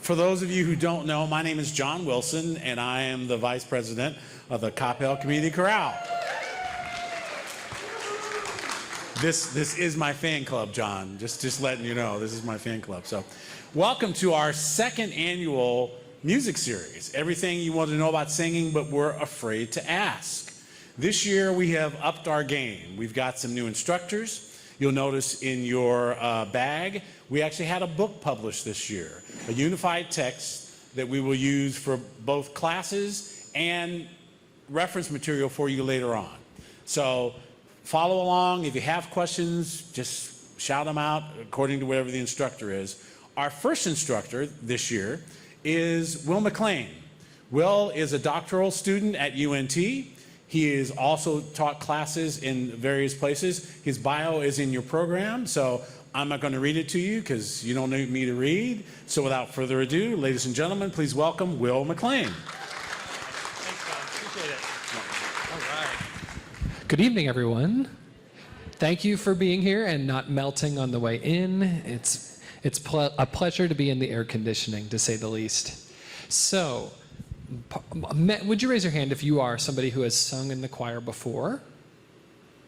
For those of you who don't know, my name is John Wilson, and I am the Vice President of the Coppell Community Chorale. This is my fan club, John. Just letting you know, this is my fan club. So, welcome to our second annual music series. Everything you want to know about singing, but we're afraid to ask. This year, we have upped our game. We've got some new instructors. You'll notice in your bag, we actually had a book published this year, a unified text that we will use for both classes and reference material for you later on. So follow along. If you have questions, just shout them out according to whatever the instructor is. Our first instructor this year is Will McLean. Will is a doctoral student at UNT. He has also taught classes in various places. His bio is in your program, so I'm not going to read it to you because you don't need me to read. So without further ado, ladies and gentlemen, please welcome Will McLean. Thanks, John. Appreciate it. All right. Good evening, everyone. Thank you for being here and not melting on the way in. It's a pleasure to be in the air conditioning, to say the least. So, would you raise your hand if you are somebody who has sung in the choir before?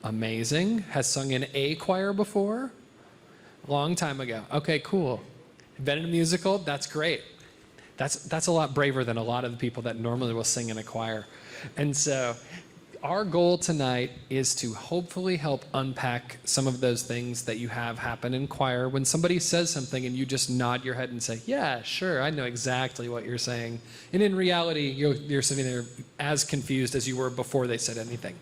Amazing. Has sung in a choir before? Long time ago. Okay, cool. Been in a musical? That's great. That's a lot braver than a lot of the people that normally will sing in a choir. And so our goal tonight is to hopefully help unpack some of those things that you have happen in choir when somebody says something and you just nod your head and say, yeah, sure, I know exactly what you're saying. And in reality, you're sitting there as confused as you were before they said anything.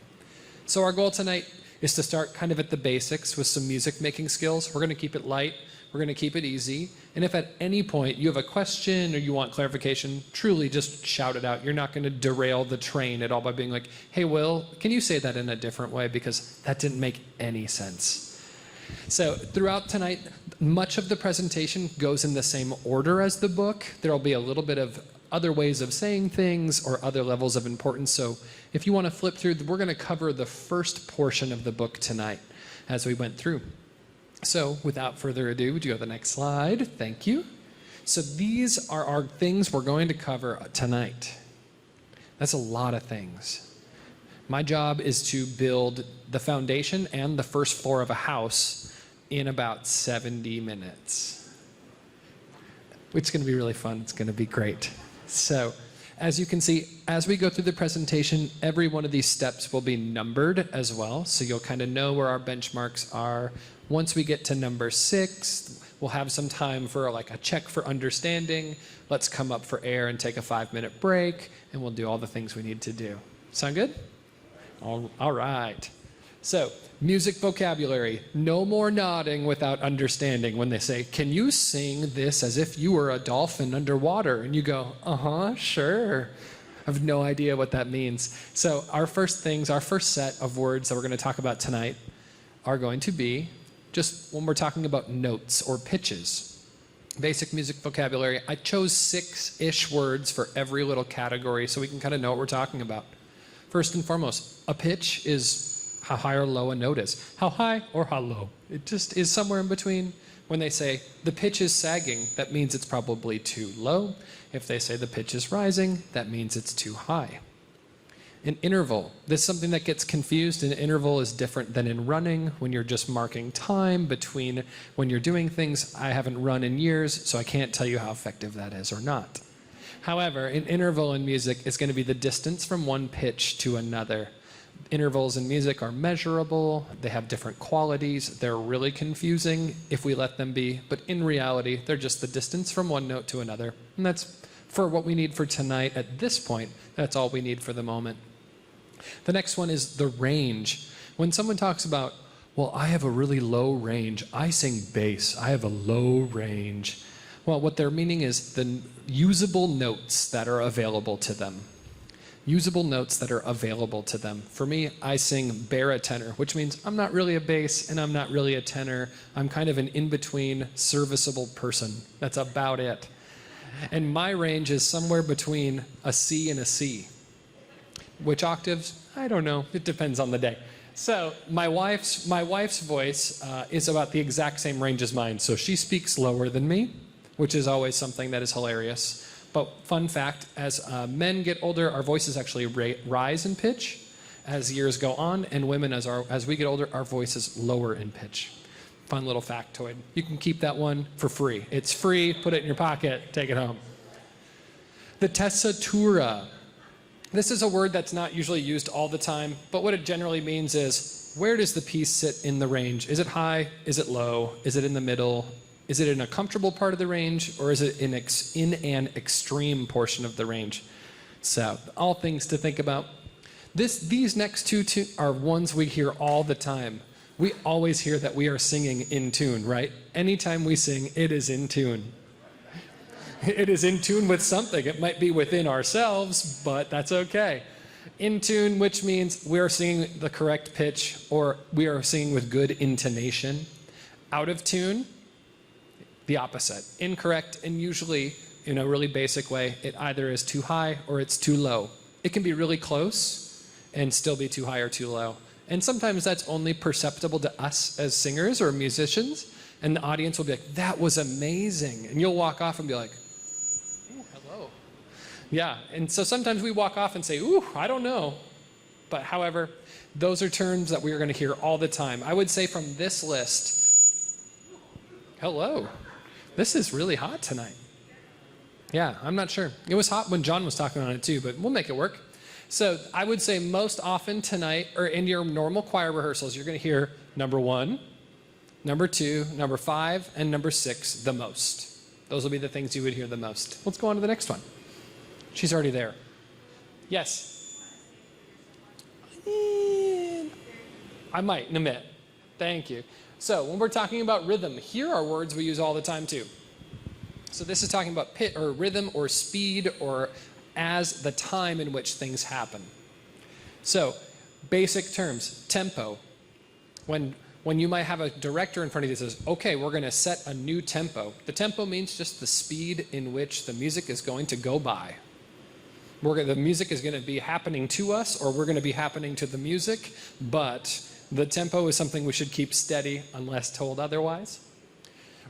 So our goal tonight is to start kind of at the basics with some music making skills. We're going to keep it light. We're going to keep it easy. And if at any point you have a question or you want clarification, truly just shout it out. You're not going to derail the train at all by being like, hey, Will, can you say that in a different way? Because that didn't make any sense. So throughout tonight, much of the presentation goes in the same order as the book. There'll be a little bit of other ways of saying things or other levels of importance. So if you want to flip through, we're going to cover the first portion of the book tonight as we went through. So without further ado, would you go to the next slide? Thank you. So these are our things we're going to cover tonight. That's a lot of things. My job is to build the foundation and the first floor of a house in about 70 minutes. It's going to be really fun. It's going to be great. So as you can see, as we go through the presentation, every one of these steps will be numbered as well. So you'll kind of know where our benchmarks are. Once we get to number 6, we'll have some time for like a check for understanding. Let's come up for air and take a 5-minute break, and we'll do all the things we need to do. Sound good? All right. So, music vocabulary. No more nodding without understanding when they say, can you sing this as if you were a dolphin underwater? And you go, sure. I have no idea what that means. So our first set of words that we're going to talk about tonight are going to be just when we're talking about notes or pitches. Basic music vocabulary. I chose 6-ish words for every little category so we can kind of know what we're talking about. First and foremost, a pitch is how high or low a note is. How high or how low. It just is somewhere in between. When they say the pitch is sagging, that means it's probably too low. If they say the pitch is rising, that means it's too high. An interval. This is something that gets confused. An interval is different than in running when you're just marking time between when you're doing things. I haven't run in years, so I can't tell you how effective that is or not. However, an interval in music is going to be the distance from one pitch to another. Intervals in music are measurable. They have different qualities. They're really confusing if we let them be, but in reality, they're just the distance from one note to another. And that's for what we need for tonight at this point. That's all we need for the moment. The next one is the range. When someone talks about, well, I have a really low range. I sing bass. I have a low range. Well, what they're meaning is the usable notes that are available to them. Usable notes that are available to them. For me, I sing baritone, which means I'm not really a bass and I'm not really a tenor. I'm kind of an in-between serviceable person. That's about it. And my range is somewhere between a C and a C. Which octaves? I don't know. It depends on the day. So my wife's voice is about the exact same range as mine. So she speaks lower than me. which is always something that is hilarious. But fun fact, as men get older, our voices actually rise in pitch as years go on, and women, as we get older, our voices lower in pitch. Fun little factoid. You can keep that one for free. It's free, put it in your pocket, take it home. The tessitura. This is a word that's not usually used all the time, but what it generally means is, where does the piece sit in the range? Is it high? Is it low? Is it in the middle? Is it in a comfortable part of the range, or is it in an extreme portion of the range? So, all things to think about. These next two are ones we hear all the time. We always hear that we are singing in tune, right? Anytime we sing, it is in tune. It is in tune with something. It might be within ourselves, but that's okay. In tune, which means we're singing the correct pitch, or we are singing with good intonation. Out of tune, the opposite. Incorrect, and usually, in a really basic way, it either is too high or it's too low. It can be really close and still be too high or too low. And sometimes that's only perceptible to us as singers or musicians, and the audience will be like, that was amazing. And you'll walk off and be like, hello. Yeah, and so sometimes we walk off and say, ooh, I don't know. But however, those are terms that we are going to hear all the time. I would say from this list, hello, this is really hot tonight. Yeah, I'm not sure. It was hot when John was talking on it too, but we'll make it work. So I would say most often tonight, or in your normal choir rehearsals, you're going to hear number 1, number 2, number 5, and number 6 the most. Those will be the things you would hear the most. Let's go on to the next one. She's already there. Yes? I might in a minute. Thank you. So when we're talking about rhythm, here are words we use all the time too. So this is talking about pit or rhythm or speed or as the time in which things happen. So basic terms, tempo. When you might have a director in front of you that says, okay, we're going to set a new tempo. The tempo means just the speed in which the music is going to go by. The music is going to be happening to us, or we're going to be happening to the music, but the tempo is something we should keep steady unless told otherwise.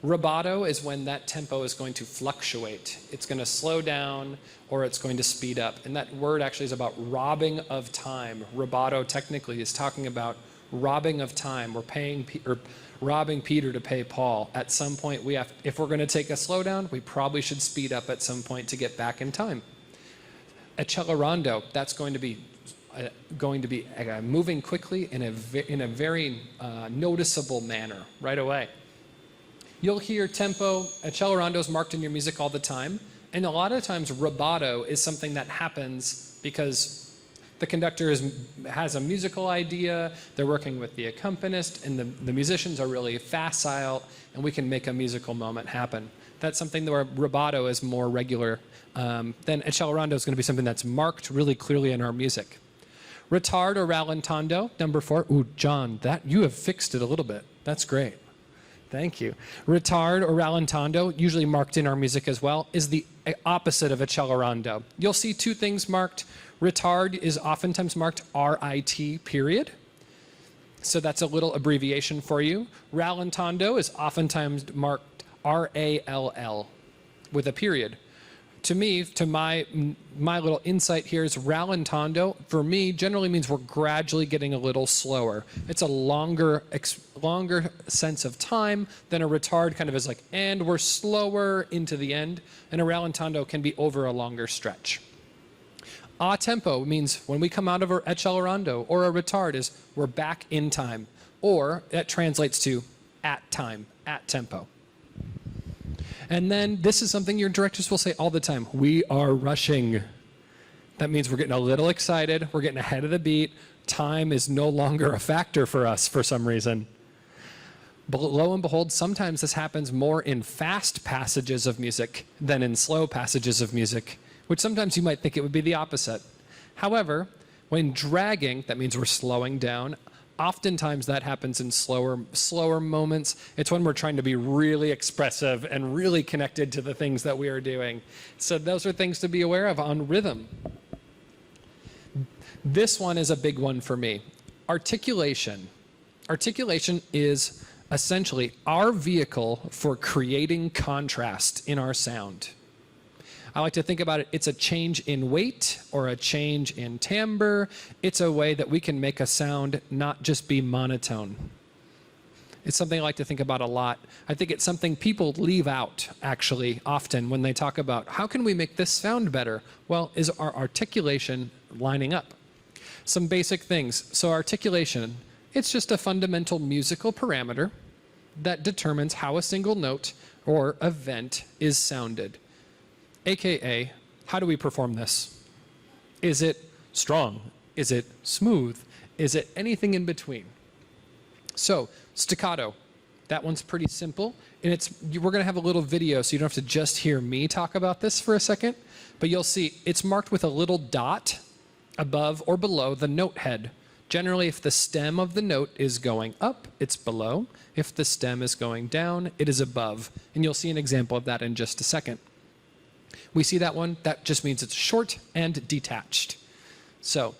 Rubato is when that tempo is going to fluctuate. It's going to slow down or it's going to speed up. And that word actually is about robbing of time. Rubato technically is talking about robbing of time. We're robbing Peter to pay Paul. At some point, if we're going to take a slowdown, we probably should speed up at some point to get back in time. Accelerando, that's going to be moving quickly in a very noticeable manner right away. You'll hear tempo, accelerandos marked in your music all the time, and a lot of times rubato is something that happens because the conductor has a musical idea, they're working with the accompanist, and the musicians are really facile, and we can make a musical moment happen. That's something where rubato is more regular. Then accelerando is going to be something that's marked really clearly in our music. Retard or rallentando, number 4. Ooh, John, you have fixed it a little bit. That's great. Thank you. Retard or rallentando, usually marked in our music as well, is the opposite of accelerando. You'll see 2 things marked. Retard is oftentimes marked RIT period. So that's a little abbreviation for you. Rallentando is oftentimes marked RALL with a period. To me, to my little insight here is rallentando, for me, generally means we're gradually getting a little slower. It's a longer sense of time than a retard kind of is like, and we're slower into the end, and a rallentando can be over a longer stretch. A tempo means when we come out of an accelerando or a retard is we're back in time, or that translates to at time, at tempo. And then this is something your directors will say all the time. We are rushing. That means we're getting a little excited. We're getting ahead of the beat. Time is no longer a factor for us for some reason. But lo and behold, sometimes this happens more in fast passages of music than in slow passages of music, which sometimes you might think it would be the opposite. However, when dragging, that means we're slowing down. Oftentimes that happens in slower moments. It's when we're trying to be really expressive and really connected to the things that we are doing. So those are things to be aware of on rhythm. This one is a big one for me. Articulation. Articulation is essentially our vehicle for creating contrast in our sound. I like to think about it, it's a change in weight or a change in timbre. It's a way that we can make a sound not just be monotone. It's something I like to think about a lot. I think it's something people leave out, actually, often when they talk about how can we make this sound better? Well, is our articulation lining up? Some basic things. So articulation, it's just a fundamental musical parameter that determines how a single note or event is sounded. AKA, how do we perform this? Is it strong? Is it smooth? Is it anything in between? So, staccato, that one's pretty simple. And we're gonna have a little video so you don't have to just hear me talk about this for a second, but you'll see it's marked with a little dot above or below the note head. Generally, if the stem of the note is going up, it's below. If the stem is going down, it is above. And you'll see an example of that in just a second. We see that one, that just means it's short and detached. So,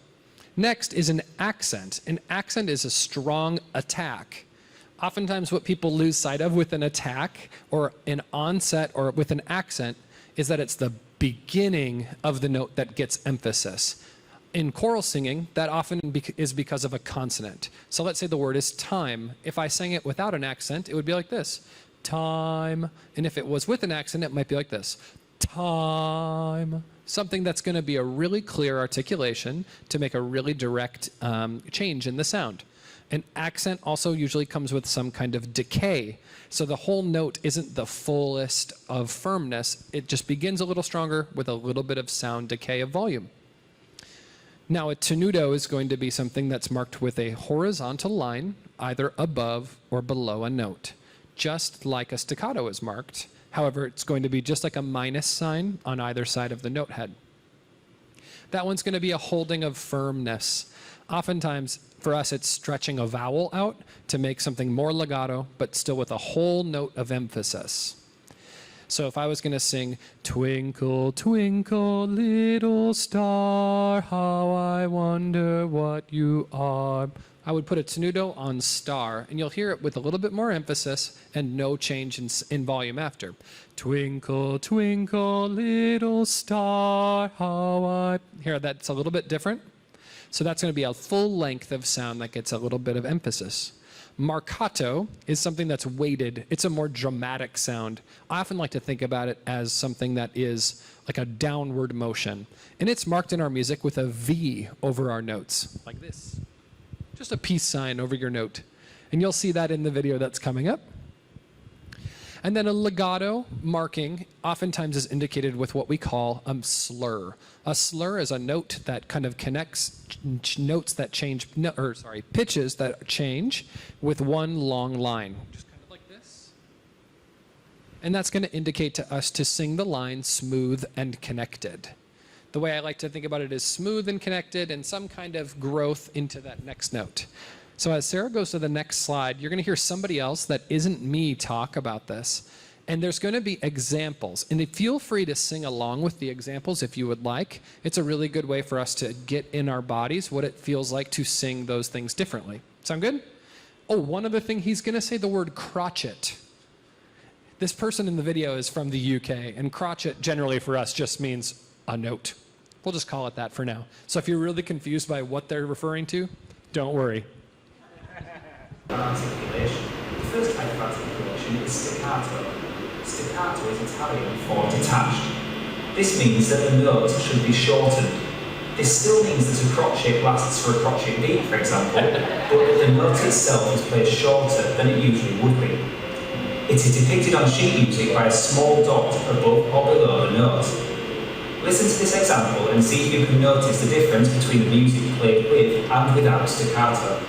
next is an accent. An accent is a strong attack. Oftentimes what people lose sight of with an attack or an onset or with an accent is that it's the beginning of the note that gets emphasis. In choral singing, that often is because of a consonant. So let's say the word is time. If I sang it without an accent, it would be like this, time. And if it was with an accent, it might be like this, time. Something that's going to be a really clear articulation to make a really direct change in the sound. An accent also usually comes with some kind of decay. So the whole note isn't the fullest of firmness. It just begins a little stronger with a little bit of sound decay of volume. Now a tenuto is going to be something that's marked with a horizontal line, either above or below a note, just like a staccato is marked. However, it's going to be just like a minus sign on either side of the note head. That one's going to be a holding of firmness. Oftentimes, for us, it's stretching a vowel out to make something more legato, but still with a whole note of emphasis. So if I was going to sing, twinkle, twinkle, little star, how I wonder what you are, I would put a tenuto on star, and you'll hear it with a little bit more emphasis and no change in volume after. Twinkle, twinkle, little star, how I... Here, that's a little bit different. So that's going to be a full length of sound that gets a little bit of emphasis. Marcato is something that's weighted. It's a more dramatic sound. I often like to think about it as something that is like a downward motion. And it's marked in our music with a V over our notes, like this. Just a peace sign over your note. And you'll see that in the video that's coming up. And then a legato marking oftentimes is indicated with what we call a slur. A slur is a note that kind of connects notes that change, pitches that change with one long line. Just kind of like this. And that's going to indicate to us to sing the line smooth and connected. The way I like to think about it is smooth and connected and some kind of growth into that next note. So as Sarah goes to the next slide, you're going to hear somebody else that isn't me talk about this. And there's going to be examples. And feel free to sing along with the examples if you would like. It's a really good way for us to get in our bodies what it feels like to sing those things differently. Sound good? Oh, one other thing, he's going to say the word crotchet. This person in the video is from the UK, and crotchet generally for us just means a note. We'll just call it that for now. So if you're really confused by what they're referring to, don't worry. Articulation. The first type of articulation is staccato. Staccato is Italian for detached. This means that the note should be shortened. This still means that a crotchet lasts for a crotchet beat, for example, but that the note itself is played shorter than it usually would be. It is depicted on sheet music by a small dot above or below the note. Listen to this example and see if you can notice the difference between the music played with and without staccato.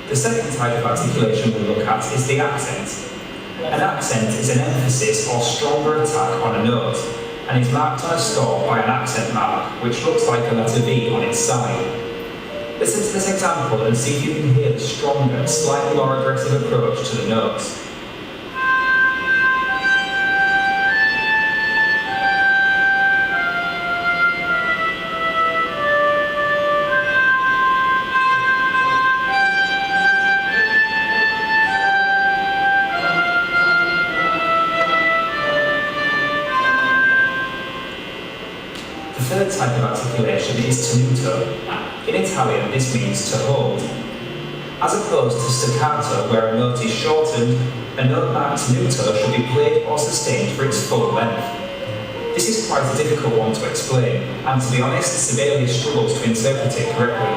The second type of articulation we'll look at is the accent. An accent is an emphasis or stronger attack on a note, and is marked on a score by an accent mark, which looks like a letter V on its side. Listen to this example and see if you can hear the stronger, slightly more aggressive approach to the notes. The third type of articulation is tenuto. In Italian, this means to hold. As opposed to staccato, where a note is shortened, a note marked tenuto should be played or sustained for its full length. This is quite a difficult one to explain, and to be honest, Sibelius struggles to interpret it correctly.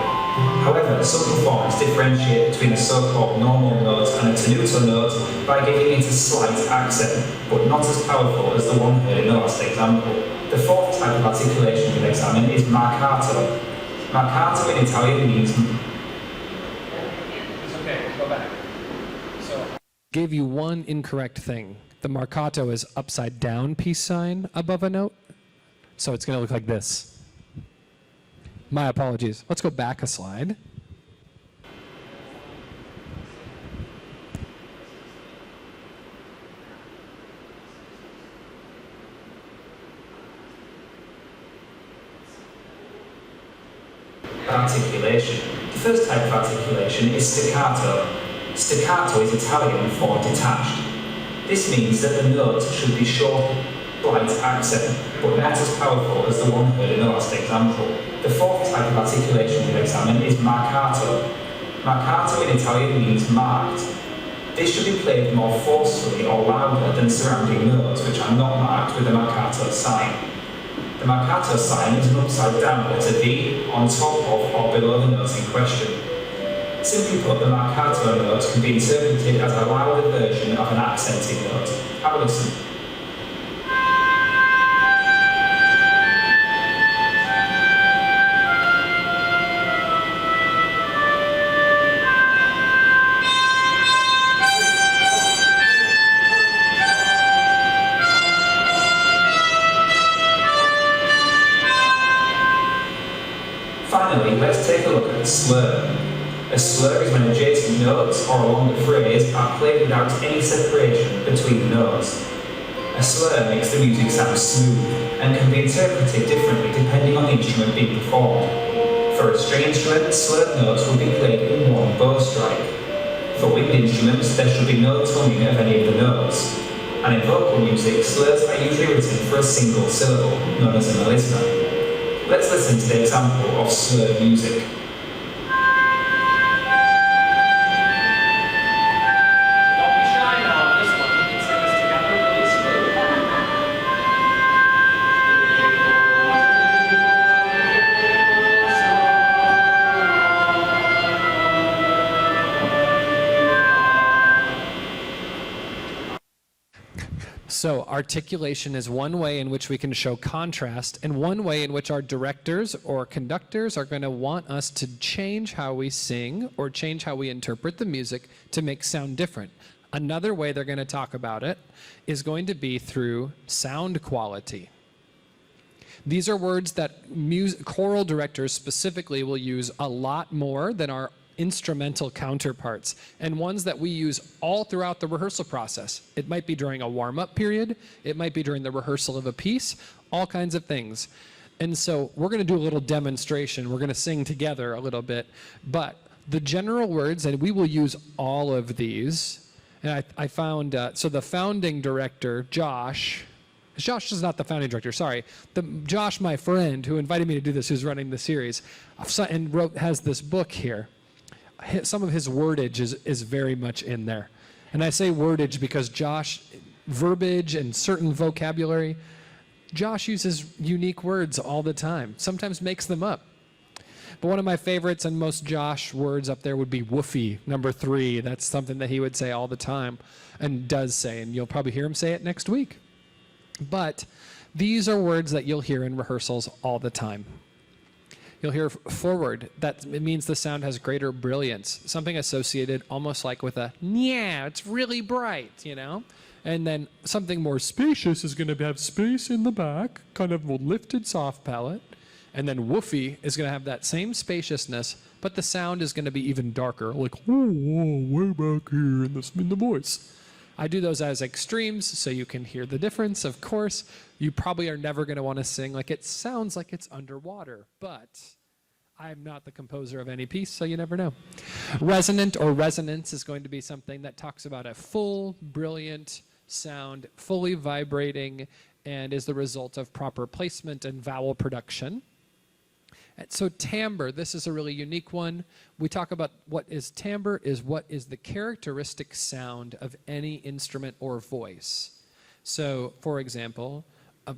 However, some performers differentiate between a so-called normal note and a tenuto note by giving it a slight accent, but not as powerful as the one heard in the last example. The fourth type of articulation we'll examine is marcato. Marcato in Italian means... It's okay, go back. Gave you one incorrect thing. The marcato is upside down peace sign above a note. So it's going to look like this. My apologies. Let's go back a slide. Articulation. The first type of articulation is staccato. Staccato is Italian for detached. This means that the note should be short, slight accent, but not as powerful as the one heard in the last example. The fourth type of articulation we'll examine is marcato. Marcato in Italian means marked. This should be played more forcefully or louder than surrounding notes which are not marked with the marcato sign. The marcato sign is an upside down letter V on top of or below the note in question. Simply put, the marcato note can be interpreted as a louder version of an accented note. Have a listen. Finally, let's take a look at a slur. A slur is when adjacent notes or a longer phrase are played without any separation between the notes. A slur makes the music sound smooth and can be interpreted differently depending on the instrument being performed. For a string instrument, slurred notes will be played in one bow strike. For wind instruments, there should be no tonguing of any of the notes. And in vocal music, slurs are usually written for a single syllable, known as a melisma. Let's listen to the example of slurred music. So articulation is one way in which we can show contrast, and one way in which our directors or conductors are going to want us to change how we sing or change how we interpret the music to make sound different. Another way they're going to talk about it is going to be through sound quality. These are words that choral directors specifically will use a lot more than our instrumental counterparts, and ones that we use all throughout the rehearsal process. It might be during a warm-up period, it might be during the rehearsal of a piece, all kinds of things. And so we're going to do a little demonstration. We're going to sing together a little bit, but the general words, and we will use all of these, and I found, so the founding director, Josh is not the founding director, sorry. Josh, my friend, who invited me to do this, who's running the series, and has this book here. Some of his wordage is very much in there. And I say wordage because Josh, verbiage and certain vocabulary, Josh uses unique words all the time, sometimes makes them up. But one of my favorites and most Josh words up there would be woofy, number 3. That's something that he would say all the time and does say, and you'll probably hear him say it next week. But these are words that you'll hear in rehearsals all the time. You'll hear forward, that it means the sound has greater brilliance, something associated almost like with a, yeah, it's really bright, you know? And then something more spacious is going to have space in the back, kind of a lifted soft palate. And then woofy is going to have that same spaciousness, but the sound is going to be even darker, like, oh, way back here in the voice. I do those as extremes so you can hear the difference. Of course, you probably are never going to want to sing like it sounds like it's underwater, but I'm not the composer of any piece, so you never know. Resonant or resonance is going to be something that talks about a full, brilliant sound, fully vibrating, and is the result of proper placement and vowel production. And so timbre, this is a really unique one. We talk about what is timbre is what is the characteristic sound of any instrument or voice. So, for example,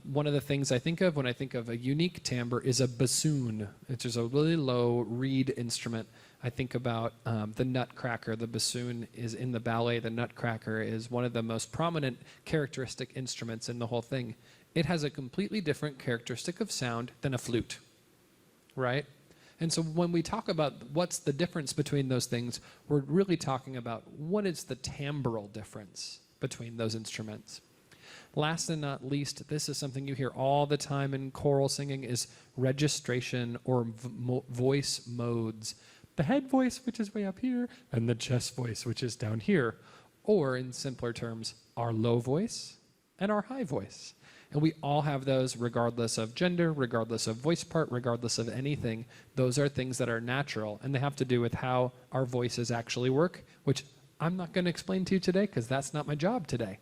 one of the things I think of when I think of a unique timbre is a bassoon, which is a really low reed instrument. I think about the nutcracker. The bassoon is in the ballet. The nutcracker is one of the most prominent characteristic instruments in the whole thing. It has a completely different characteristic of sound than a flute, right? And so when we talk about what's the difference between those things, we're really talking about what is the timbral difference between those instruments. Last and not least, this is something you hear all the time in choral singing, is registration or voice modes. The head voice, which is way up here, and the chest voice, which is down here. Or in simpler terms, our low voice and our high voice. And we all have those regardless of gender, regardless of voice part, regardless of anything. Those are things that are natural, and they have to do with how our voices actually work, which I'm not going to explain to you today because that's not my job today.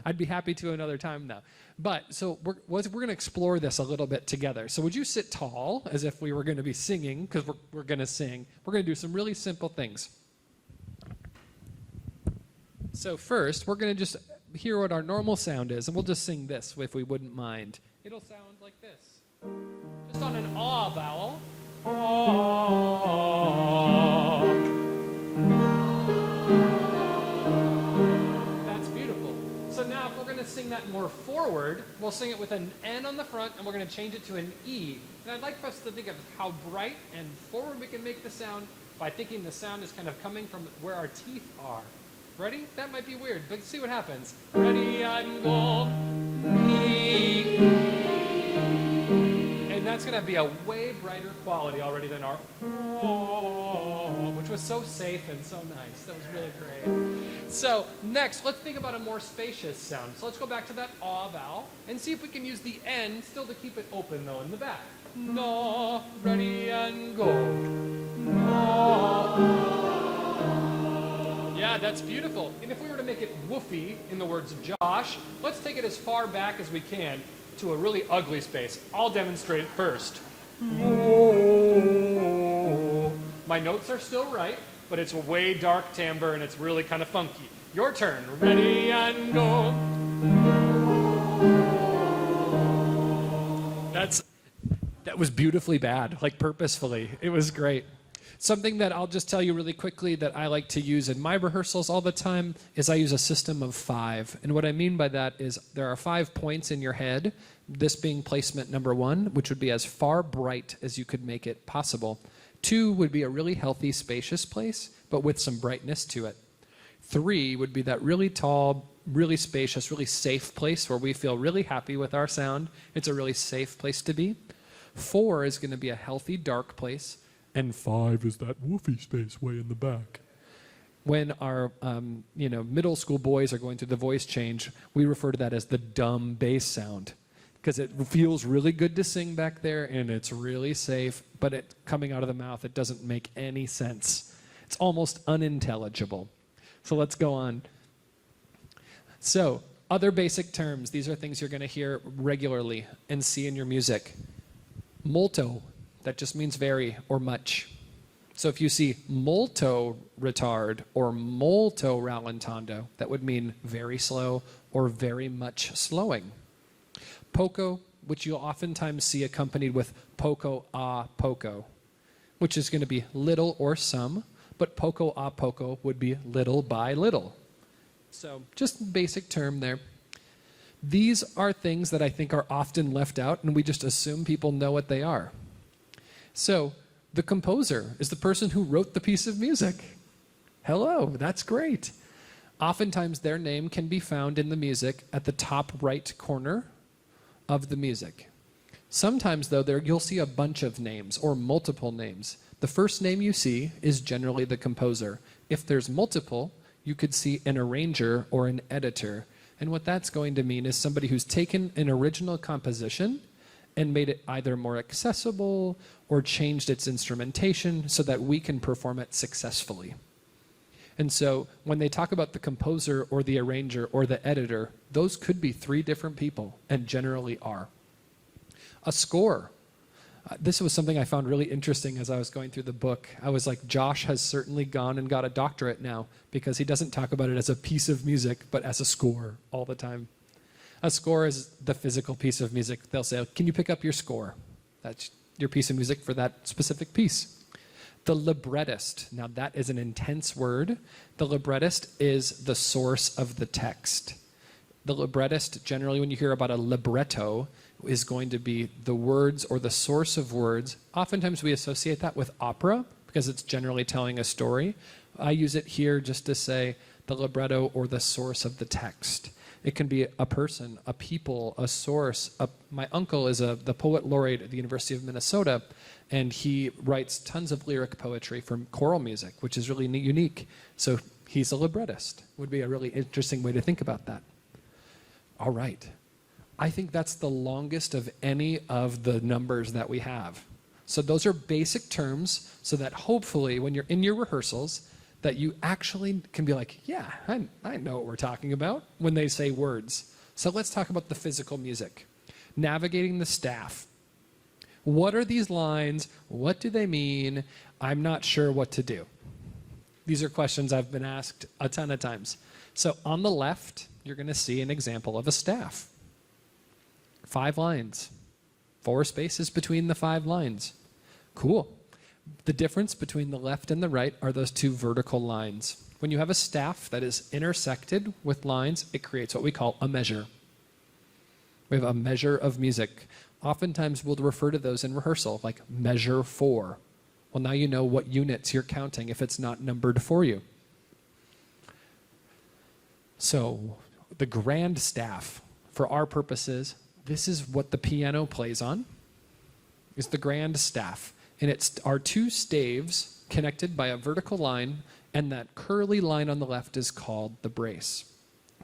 I'd be happy to another time though. But so we're going to explore this a little bit together. So would you sit tall as if we were going to be singing, because we're going to sing. We're going to do some really simple things. So first, we're going to just hear what our normal sound is, and we'll just sing this if we wouldn't mind. It'll sound like this. Just on an ah vowel. Ah. That's beautiful. So now if we're going to sing that more forward, we'll sing it with an N on the front, and we're going to change it to an E. And I'd like for us to think of how bright and forward we can make the sound by thinking the sound is kind of coming from where our teeth are. Ready? That might be weird, but see what happens. Ready and go. E. And that's going to be a way brighter quality already than our which was so safe and so nice. That was really great. So next, let's think about a more spacious sound. So let's go back to that ah vowel and see if we can use the N still to keep it open though in the back. No, ready and go. No. Yeah, that's beautiful. And if we were to make it woofy in the words of Josh, let's take it as far back as we can to a really ugly space. I'll demonstrate it first. My notes are still right, but it's a way dark timbre and it's really kind of funky. Your turn. Ready and go. That was beautifully bad, like purposefully. It was great. Something that I'll just tell you really quickly that I like to use in my rehearsals all the time is I use a system of 5. And what I mean by that is there are 5 points in your head, this being placement number 1, which would be as far bright as you could make it possible. 2 would be a really healthy, spacious place, but with some brightness to it. 3 would be that really tall, really spacious, really safe place where we feel really happy with our sound. It's a really safe place to be. 4 is going to be a healthy, dark place. And 5 is that woofy space way in the back. When our middle school boys are going through the voice change, we refer to that as the dumb bass sound, because it feels really good to sing back there and it's really safe, but it coming out of the mouth, it doesn't make any sense. It's almost unintelligible. So let's go on. So other basic terms, these are things you're going to hear regularly and see in your music. Molto. That just means very or much. So if you see molto retard or molto rallentando, that would mean very slow or very much slowing. Poco, which you'll oftentimes see accompanied with poco a poco, which is going to be little or some, but poco a poco would be little by little. So just basic term there. These are things that I think are often left out, and we just assume people know what they are. So the composer is the person who wrote the piece of music. Hello, that's great. Oftentimes their name can be found in the music at the top right corner of the music. Sometimes though, you'll see a bunch of names or multiple names. The first name you see is generally the composer. If there's multiple, you could see an arranger or an editor. And what that's going to mean is somebody who's taken an original composition and made it either more accessible or changed its instrumentation so that we can perform it successfully. And so when they talk about the composer or the arranger or the editor, those could be three different people and generally are. A score. This was something I found really interesting as I was going through the book. I was like, Josh has certainly gone and got a doctorate now because he doesn't talk about it as a piece of music, but as a score all the time. A score is the physical piece of music. They'll say, can you pick up your score? That's your piece of music for that specific piece. The librettist. Now that is an intense word. The librettist is the source of the text. The librettist, generally when you hear about a libretto, is going to be the words or the source of words. Oftentimes we associate that with opera because it's generally telling a story. I use it here just to say the libretto or the source of the text. It can be a person, a people, a source. My uncle is the poet laureate at the University of Minnesota, and he writes tons of lyric poetry from choral music, which is really unique. So he's a librettist. Would be a really interesting way to think about that. All right. I think that's the longest of any of the numbers that we have. So those are basic terms so that hopefully when you're in your rehearsals, that you actually can be like, yeah, I know what we're talking about when they say words. So let's talk about the physical music. Navigating the staff. What are these lines? What do they mean? I'm not sure what to do. These are questions I've been asked a ton of times. So on the left, you're going to see an example of a staff. 5 lines. 4 spaces between the 5 lines. Cool. The difference between the left and the right are those 2 vertical lines. When you have a staff that is intersected with lines, it creates what we call a measure. We have a measure of music. Oftentimes we'll refer to those in rehearsal, like measure 4. Well, now you know what units you're counting if it's not numbered for you. So the grand staff, for our purposes, this is what the piano plays on, is the grand staff. And it's our 2 staves connected by a vertical line, and that curly line on the left is called the brace.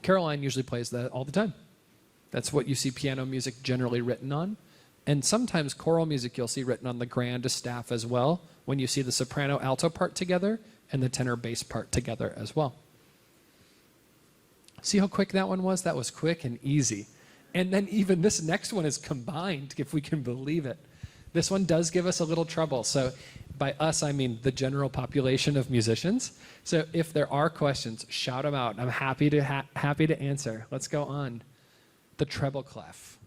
Caroline usually plays that all the time. That's what you see piano music generally written on. And sometimes choral music you'll see written on the grand staff as well, when you see the soprano alto part together and the tenor bass part together as well. See how quick that one was? That was quick and easy. And then even this next one is combined, if we can believe it. This one does give us a little trouble. So by us, I mean the general population of musicians. So if there are questions, shout them out. I'm happy to answer. Let's go on. The treble clef.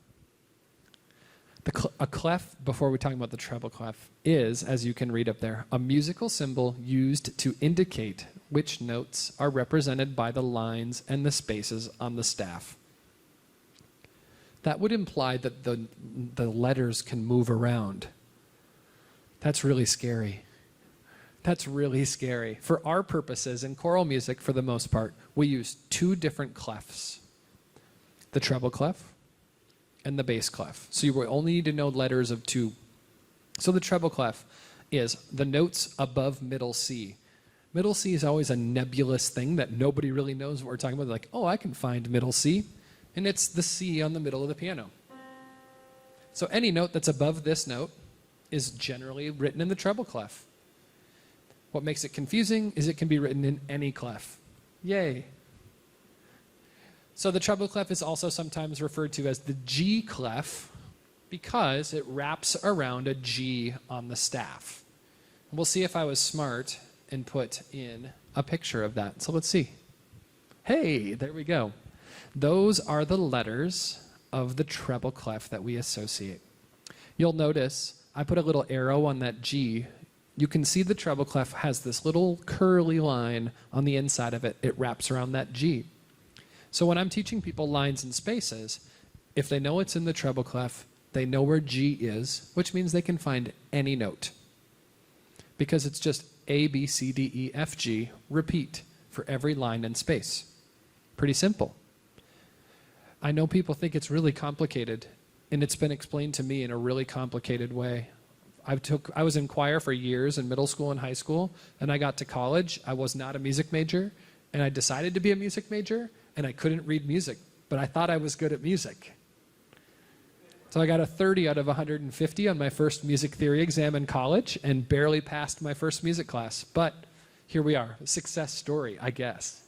A clef, before we talk about the treble clef, is, as you can read up there, a musical symbol used to indicate which notes are represented by the lines and the spaces on the staff. That would imply that the letters can move around. That's really scary. That's really scary. For our purposes in choral music, for the most part, we use 2 different clefs. The treble clef and the bass clef. So you will only need to know letters of 2. So the treble clef is the notes above middle C. Middle C is always a nebulous thing that nobody really knows what we're talking about. They're like, oh, I can find middle C. And it's the C on the middle of the piano. So any note that's above this note is generally written in the treble clef. What makes it confusing is it can be written in any clef. Yay. So the treble clef is also sometimes referred to as the G clef because it wraps around a G on the staff. We'll see if I was smart and put in a picture of that. So let's see. Hey, there we go. Those are the letters of the treble clef that we associate. You'll notice I put a little arrow on that G. You can see the treble clef has this little curly line on the inside of it. It wraps around that G. So when I'm teaching people lines and spaces, if they know it's in the treble clef, they know where G is, which means they can find any note. Because it's just A, B, C, D, E, F, G, repeat for every line and space. Pretty simple. I know people think it's really complicated, and it's been explained to me in a really complicated way. I was in choir for years in middle school and high school, and I got to college. I was not a music major, and I decided to be a music major, and I couldn't read music, but I thought I was good at music. So I got a 30 out of 150 on my first music theory exam in college and barely passed my first music class. But here we are, a success story, I guess.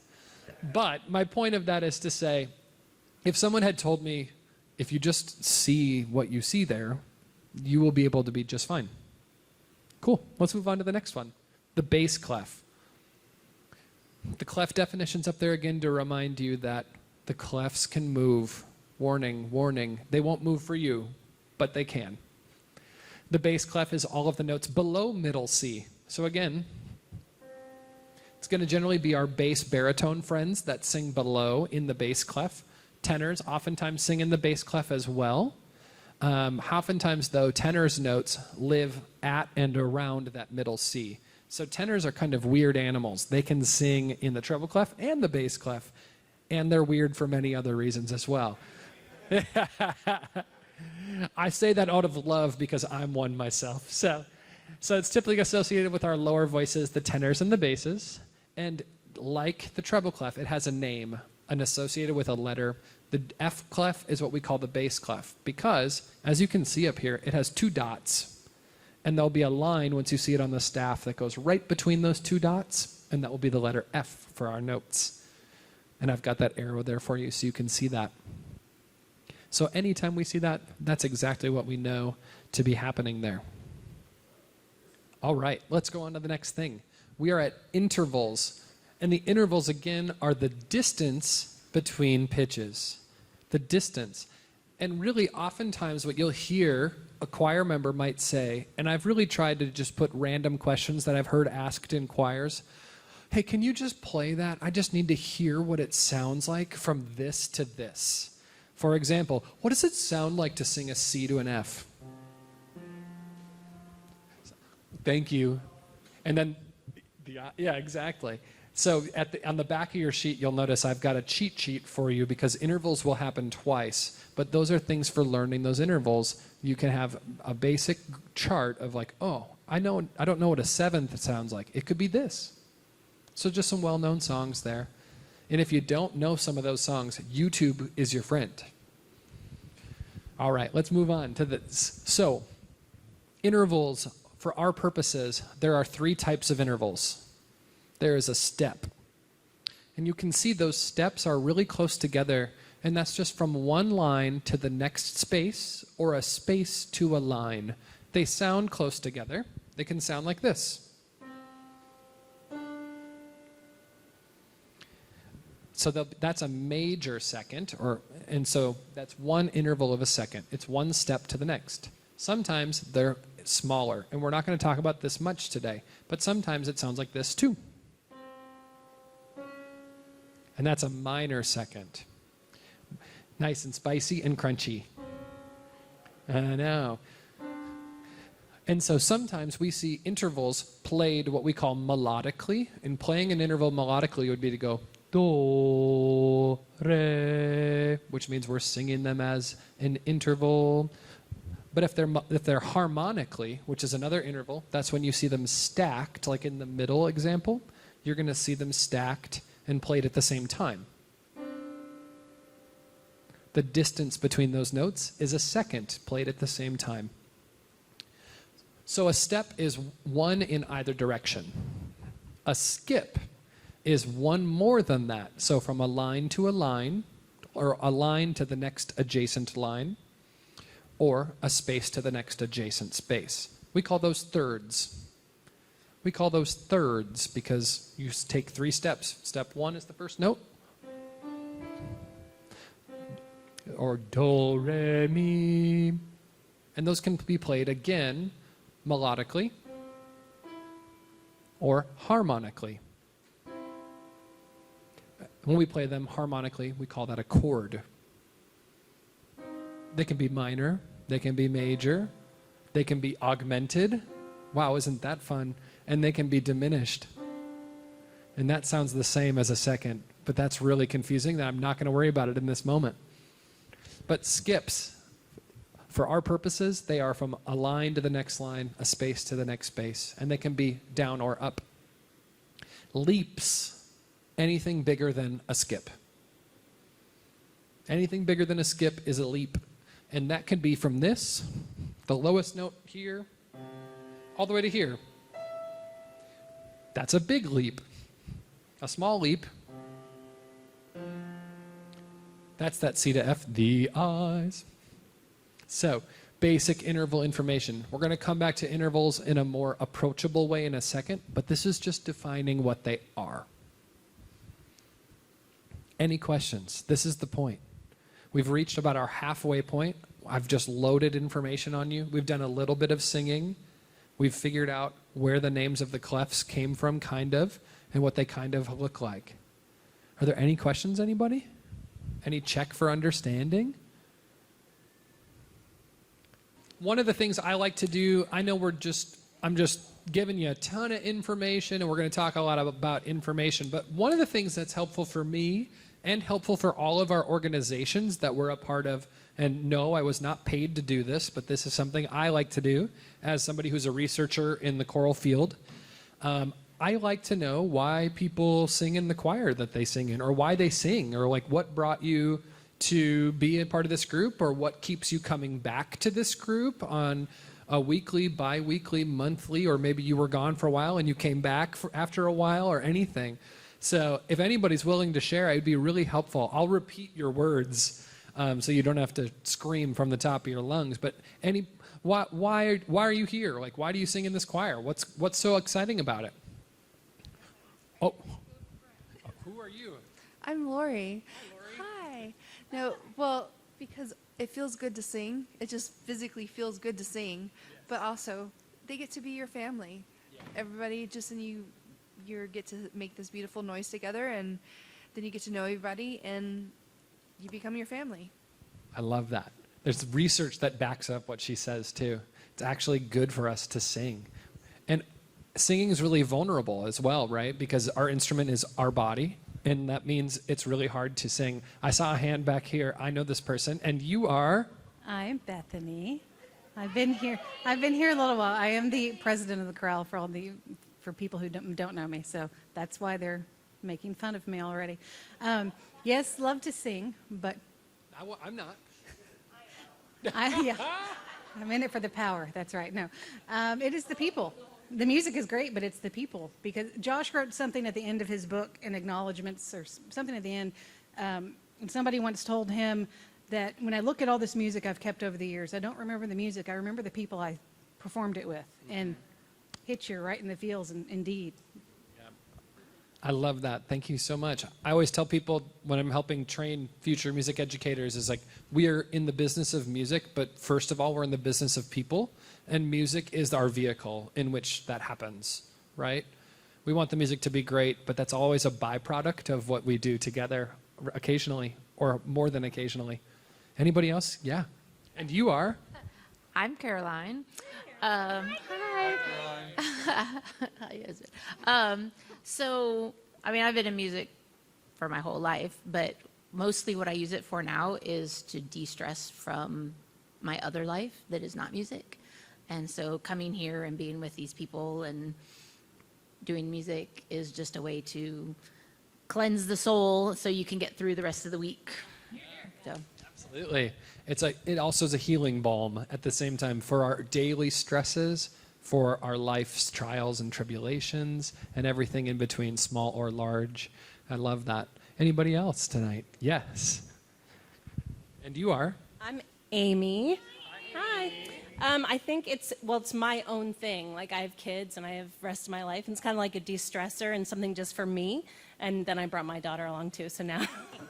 But my point of that is to say, if someone had told me, if you just see what you see there, you will be able to be just fine. Cool, let's move on to the next one. The bass clef. The clef definition's up there again to remind you that the clefs can move. Warning, warning, they won't move for you, but they can. The bass clef is all of the notes below middle C. So again, it's going to generally be our bass baritone friends that sing below in the bass clef. Tenors oftentimes sing in the bass clef as well. Oftentimes, though, tenors' notes live at and around that middle C. So tenors are kind of weird animals. They can sing in the treble clef and the bass clef, and they're weird for many other reasons as well. I say that out of love because I'm one myself. So it's typically associated with our lower voices, the tenors and the basses. And like the treble clef, it has a name and associated with a letter. The F clef is what we call the bass clef because, as you can see up here, it has 2 dots. And there'll be a line, once you see it on the staff, that goes right between those 2 dots, and that will be the letter F for our notes. And I've got that arrow there for you so you can see that. So anytime we see that, that's exactly what we know to be happening there. All right, let's go on to the next thing. We are at intervals. And the intervals, again, are the distance between pitches. The distance. And really, oftentimes, what you'll hear a choir member might say, and I've really tried to just put random questions that I've heard asked in choirs. Hey, can you just play that? I just need to hear what it sounds like from this to this. For example, what does it sound like to sing a C to an F? Thank you. And then, yeah, exactly. So on the back of your sheet, you'll notice I've got a cheat sheet for you because intervals will happen twice. But those are things for learning those intervals. You can have a basic chart of like, oh, I don't know what a seventh sounds like. It could be this. So just some well-known songs there. And if you don't know some of those songs, YouTube is your friend. All right, let's move on to this. So, intervals, for our purposes, there are 3 types of intervals. There is a step. And you can see those steps are really close together, and that's just from one line to the next space, or a space to a line. They sound close together. They can sound like this. So that's a major second, and so that's one interval of a second. It's one step to the next. Sometimes they're smaller, and we're not going to talk about this much today, but sometimes it sounds like this too. And that's a minor second. Nice and spicy and crunchy. I know. And so sometimes we see intervals played what we call melodically, and playing an interval melodically would be to go do, re, which means we're singing them as an interval. But if they're harmonically, which is another interval, that's when you see them stacked, like in the middle example, you're going to see them stacked and played at the same time. The distance between those notes is a second played at the same time. So a step is one in either direction. A skip is one more than that. So from a line to a line, or a line to the next adjacent line, or a space to the next adjacent space. We call those thirds. We call those thirds because you take 3 steps. Step 1 is the first note. Or do, re, mi. And those can be played again melodically or harmonically. When we play them harmonically, we call that a chord. They can be minor, they can be major, they can be augmented. Wow, isn't that fun? And they can be diminished. And that sounds the same as a second, but that's really confusing. I'm not going to worry about it in this moment. But skips, For our purposes, they are from a line to the next line, a space to the next space, and they can be down or up. Leaps, anything bigger than a skip. Anything bigger than a skip is a leap. And that can be from this, the lowest note here, all the way to here. That's a big leap. A small leap, that's that C to F, the eyes. So, basic interval information. We're going to come back to intervals in a more approachable way in a second, but this is just defining what they are. Any questions? This is the point. We've reached about our halfway point. I've just loaded information on you. We've done a little bit of singing. We've figured out where the names of the clefs came from, kind of, and what they kind of look like. Are there any questions, anybody? Any check for understanding? One of the things I like to do, I know I'm just giving you a ton of information, and we're going to talk a lot about information, but one of the things that's helpful for me and helpful for all of our organizations that we're a part of, and no, I was not paid to do this, but this is something I like to do as somebody who's a researcher in the choral field. I like to know why people sing in the choir that they sing in, or why they sing, or like what brought you to be a part of this group, or what keeps you coming back to this group on a weekly, bi-weekly, monthly, or maybe you were gone for a while and you came back after a while, or anything. So if anybody's willing to share, it'd be really helpful. I'll repeat your words so you don't have to scream from the top of your lungs. But why are you here? Like, why do you sing in this choir? What's so exciting about it? Oh, who are you? I'm Lori. Hi. No, well, because it feels good to sing. It just physically feels good to sing. But also, they get to be your family. Everybody just and you get to make this beautiful noise together, and then you get to know everybody, and you become your family. I love that. There's research that backs up what she says, too. It's actually good for us to sing. And singing is really vulnerable as well, right? Because our instrument is our body, and that means it's really hard to sing. I saw a hand back here. I know this person, and you are? I'm Bethany. I've been here a little while. I am the president of the chorale for people who don't know me, so that's why they're making fun of me already. Yes, love to sing, but I'm not. I'm in it for the power. That's right. No, it is the people. The music is great, but it's the people. Because Josh wrote something at the end of his book, in acknowledgments or something at the end, and somebody once told him that when I look at all this music I've kept over the years, I don't remember the music. I remember the people I performed it with, and hit you right in the feels, indeed. I love that. Thank you so much. I always tell people when I'm helping train future music educators is like, we are in the business of music, but first of all, we're in the business of people, and music is our vehicle in which that happens, right? We want the music to be great, but that's always a byproduct of what we do together occasionally, or more than occasionally. Anybody else? Yeah. And you are? I'm Caroline. Hi. So, I mean, I've been in music for my whole life, but mostly what I use it for now is to de-stress from my other life that is not music. And so coming here and being with these people and doing music is just a way to cleanse the soul so you can get through the rest of the week. So. Absolutely. It also is a healing balm at the same time for our daily stresses, for our life's trials and tribulations, and everything in between, small or large. I love that. Anybody else tonight? Yes. And you are? I'm Amy. Hi. I think it's my own thing. Like, I have kids and I have the rest of my life, and it's kind of like a de-stressor and something just for me. And then I brought my daughter along too, so now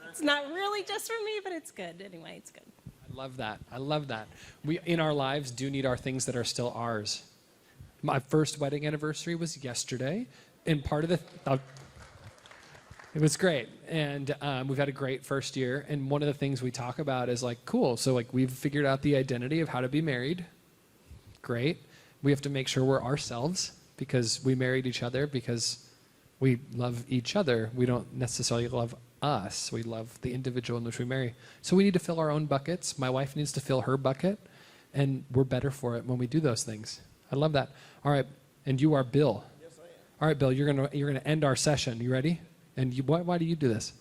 it's not really just for me, but it's good. Anyway, it's good. I love that. I love that. We, in our lives, do need our things that are still ours. My first wedding anniversary was yesterday, and part of it was great, and we've had a great first year, and one of the things we talk about is like, cool, so like we've figured out the identity of how to be married. Great. We have to make sure we're ourselves, because we married each other because we love each other. We don't necessarily love us. We love the individual in which we marry. So we need to fill our own buckets. My wife needs to fill her bucket. And we're better for it when we do those things. I love that. All right, and you are Bill. Yes, I am. All right, Bill, you're gonna end our session. You ready? And why do you do this?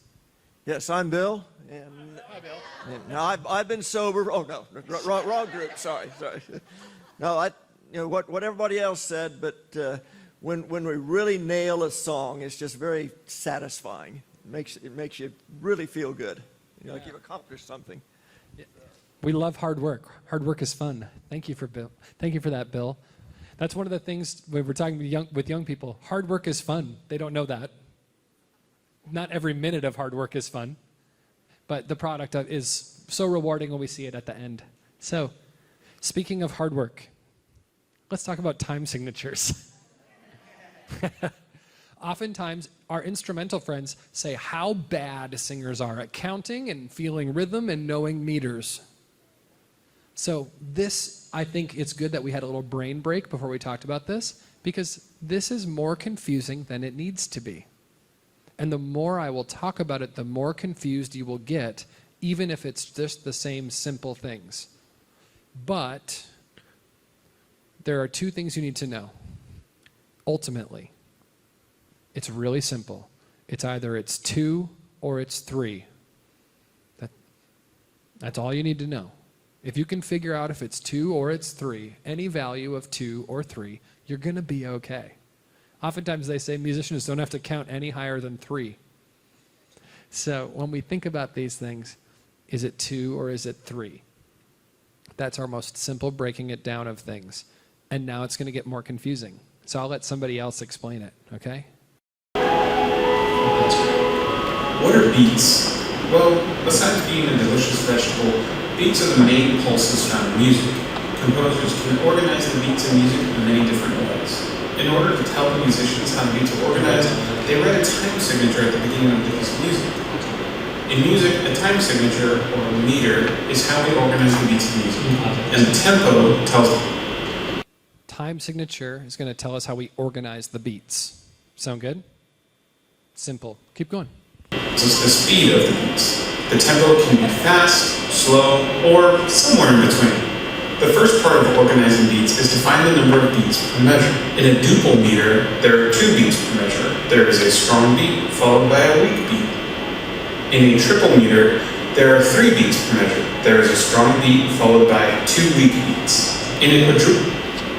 Yes, I'm Bill. And, hi, Bill. And now I've been sober. Oh no, wrong group. Sorry. No, what everybody else said, but when we really nail a song, it's just very satisfying. It makes you really feel good. Like you've accomplished something. We love hard work. Hard work is fun. Thank you for that, Bill. That's one of the things when we're talking with young people. Hard work is fun. They don't know that. Not every minute of hard work is fun, but the product is so rewarding when we see it at the end. So, speaking of hard work, let's talk about time signatures. Oftentimes, our instrumental friends say how bad singers are at counting and feeling rhythm and knowing meters. So this, I think it's good that we had a little brain break before we talked about this, because this is more confusing than it needs to be. And the more I will talk about it, the more confused you will get, even if it's just the same simple things. But there are two things you need to know. Ultimately, it's really simple. It's either it's 2 or it's 3. That's all you need to know. If you can figure out if it's 2 or it's 3, any value of 2 or 3, you're going to be okay. Oftentimes they say musicians don't have to count any higher than 3. So when we think about these things, is it 2 or is it 3? That's our most simple breaking it down of things. And now it's going to get more confusing. So I'll let somebody else explain it, okay? What are beats? Well, besides being a delicious vegetable, beats are the main pulses found in music. Composers can organize the beats in music in many different ways. In order to tell the musicians how the beats are organized, they write a time signature at the beginning of the piece of music. In music, a time signature, or meter, is how we organize the beats in music. And the tempo tells them. Time signature is going to tell us how we organize the beats. Sound good? Simple. Keep going. It's the speed of the beats. The tempo can be fast, slow, or somewhere in between. The first part of organizing beats is to find the number of beats per measure. In a duple meter, there are 2 beats per measure. There is a strong beat followed by a weak beat. In a triple meter, there are 3 beats per measure. There is a strong beat followed by 2 weak beats. In a quadruple.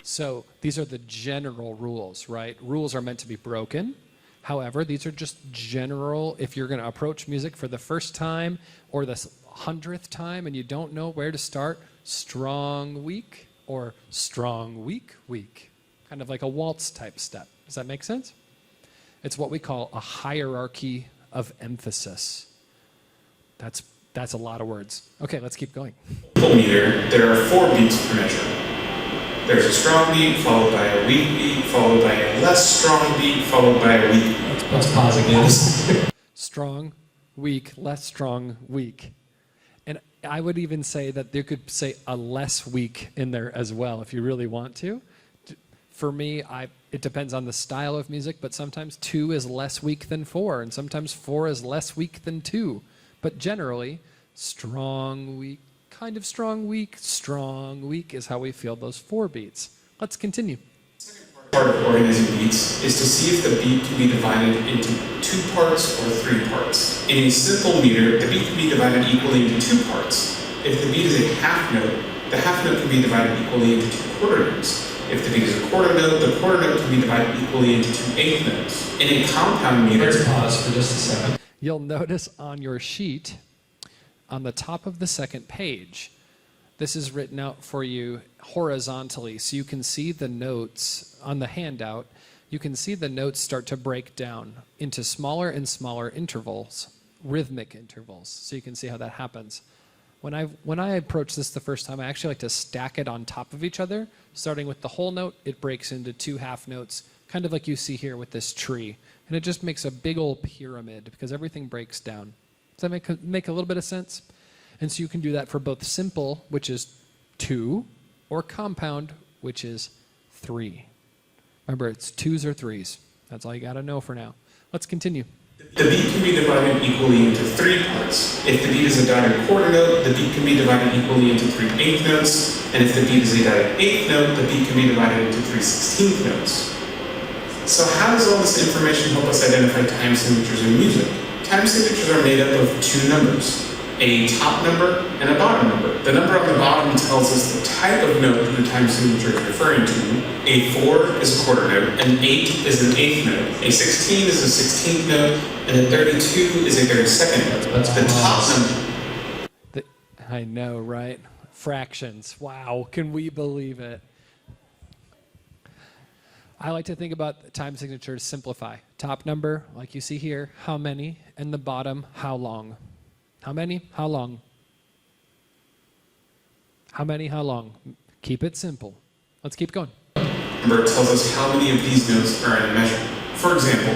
So these are the general rules, right? Rules are meant to be broken. However, these are just general, if you're going to approach music for the first time or the 100th time and you don't know where to start, strong, weak, or strong, weak, weak. Kind of like a waltz type step. Does that make sense? It's what we call a hierarchy of emphasis. That's a lot of words. Okay, let's keep going. Meter, there are 4 beats per measure. There's a strong beat, followed by a weak beat, followed by a less strong beat, followed by a weak beat. Let's pause again. Strong, weak, less strong, weak. And I would even say that you could say a less weak in there as well if you really want to. For me, it depends on the style of music, but sometimes 2 is less weak than 4, and sometimes 4 is less weak than 2. But generally, strong, weak, kind of strong, weak is how we feel those 4 beats. Let's continue. The second part of organizing beats is to see if the beat can be divided into 2 parts or 3 parts. In a simple meter, the beat can be divided equally into 2 parts. If the beat is a half note, the half note can be divided equally into 2 quarter notes. If the beat is a quarter note, the quarter note can be divided equally into 2 eighth notes. In a compound meter... Let's pause for just a second. You'll notice on your sheet, on the top of the second page, this is written out for you horizontally, so you can see the notes on the handout. You can see the notes start to break down into smaller and smaller intervals, rhythmic intervals, so you can see how that happens. When I approach this the first time, I actually like to stack it on top of each other. Starting with the whole note, it breaks into 2 half notes, kind of like you see here with this tree. And it just makes a big old pyramid because everything breaks down. Does that make a little bit of sense? And so you can do that for both simple, which is 2, or compound, which is 3. Remember, it's 2s or 3s. That's all you got to know for now. Let's continue. The The beat can be divided equally into 3 parts. If the beat is a dotted quarter note, the beat can be divided equally into 3 eighth notes, and if the beat is a dotted eighth note, the beat can be divided into 3 16th notes. So how does all this information help us identify time signatures in music? Time signatures are made up of 2 numbers, a top number and a bottom number. The number on the bottom tells us the type of note that the time signature is referring to. A 4 is a quarter note, an 8 is an eighth note, a 16 is a 16th note, and a 32 is a 32nd note. That's the top number. I know, right? Fractions. Wow, can we believe it? I like to think about time signatures simplify. Top number, like you see here, how many, and the bottom, how long. How many, how long. How many, how long. Keep it simple. Let's keep going. Number tells us how many of these notes are in a measure. For example,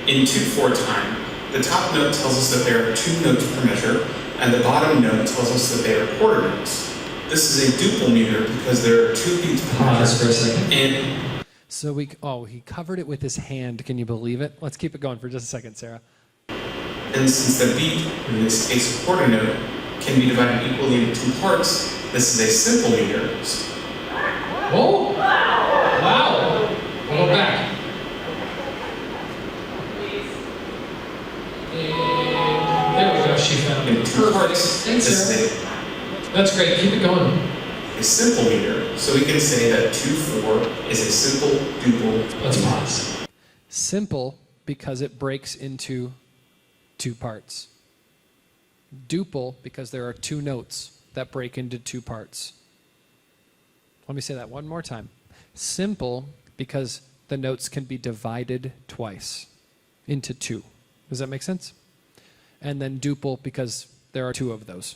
in 2/4 time, the top note tells us that there are 2 notes per measure, and the bottom note tells us that they are quarter notes. This is a duple meter because there are 2 beats per measure. Pause for a second. And So he covered it with his hand. Can you believe it? Let's keep it going for just a second, Sarah. And since the beat, in this case a quarter note, can be divided equally into 2 parts, this is a simple meter. Oh! Wow! We'll go back. And there we go. She found In it. 2 parts, Thanks, this Sarah. is That's great. Keep it going. a simple meter, so we can say that 2/4 is a simple duple. Let's pause. Simple because it breaks into 2 parts. Duple because there are 2 notes that break into 2 parts. Let me say that one more time. Simple because the notes can be divided twice into 2. Does that make sense? And then duple because there are 2 of those.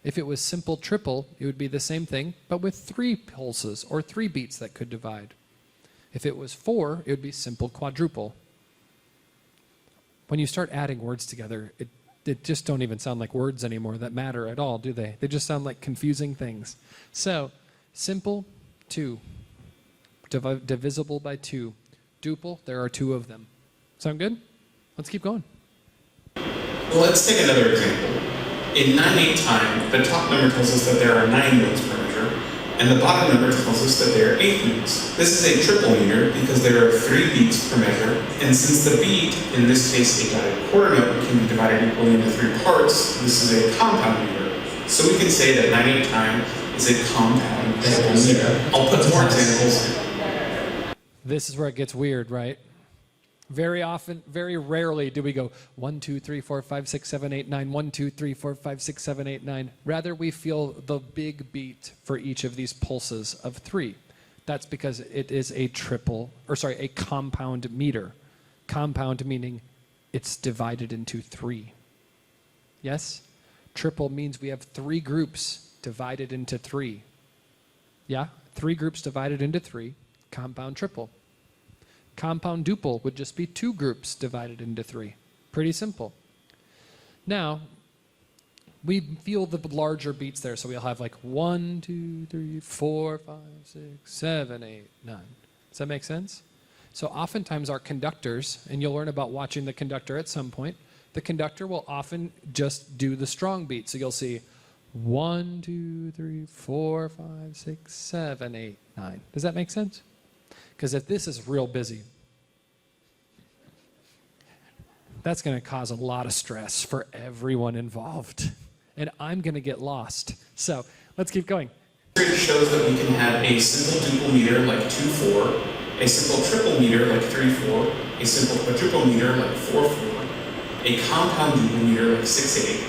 If it was simple triple, it would be the same thing, but with 3 pulses or 3 beats that could divide. If it was 4, it would be simple quadruple. When you start adding words together, it just don't even sound like words anymore that matter at all, do they? They just sound like confusing things. So, simple, 2. Divisible by 2. Duple, there are 2 of them. Sound good? Let's keep going. Well, let's take another example. In 9/8 time, the top number tells us that there are 9 notes per measure, and the bottom number tells us that there are 8 notes. This is a triple meter because there are 3 beats per measure, and since the beat, in this case a dotted quarter note, can be divided equally into 3 parts, this is a compound meter. So we can say that 9/8 time is a compound triple meter. I'll put more examples in. This is where it gets weird, right? Very often, very rarely do we go 1, 2, 3, 4, 5, 6, 7, 8, 9, 1, 2, 3, 4, 5, 6, 7, 8, 9. Rather, we feel the big beat for each of these pulses of 3. That's because it is a compound meter. Compound meaning it's divided into 3. Yes? Triple means we have 3 groups divided into 3. Yeah? 3 groups divided into 3. Compound triple. Compound duple would just be 2 groups divided into 3. Pretty simple. Now, we feel the larger beats there, so we'll have like 1, 2, 3, 4, 5, 6, 7, 8, 9. Does that make sense? So oftentimes our conductors, and you'll learn about watching the conductor at some point, the conductor will often just do the strong beat. So you'll see 1, 2, 3, 4, 5, 6, 7, 8, 9. Does that make sense? Because if this is real busy, that's going to cause a lot of stress for everyone involved. And I'm going to get lost. So let's keep going. It shows that we can have a simple duple meter like 2/4, a simple triple meter like 3/4, a simple quadruple meter like 4/4, a compound duple meter like 6/8,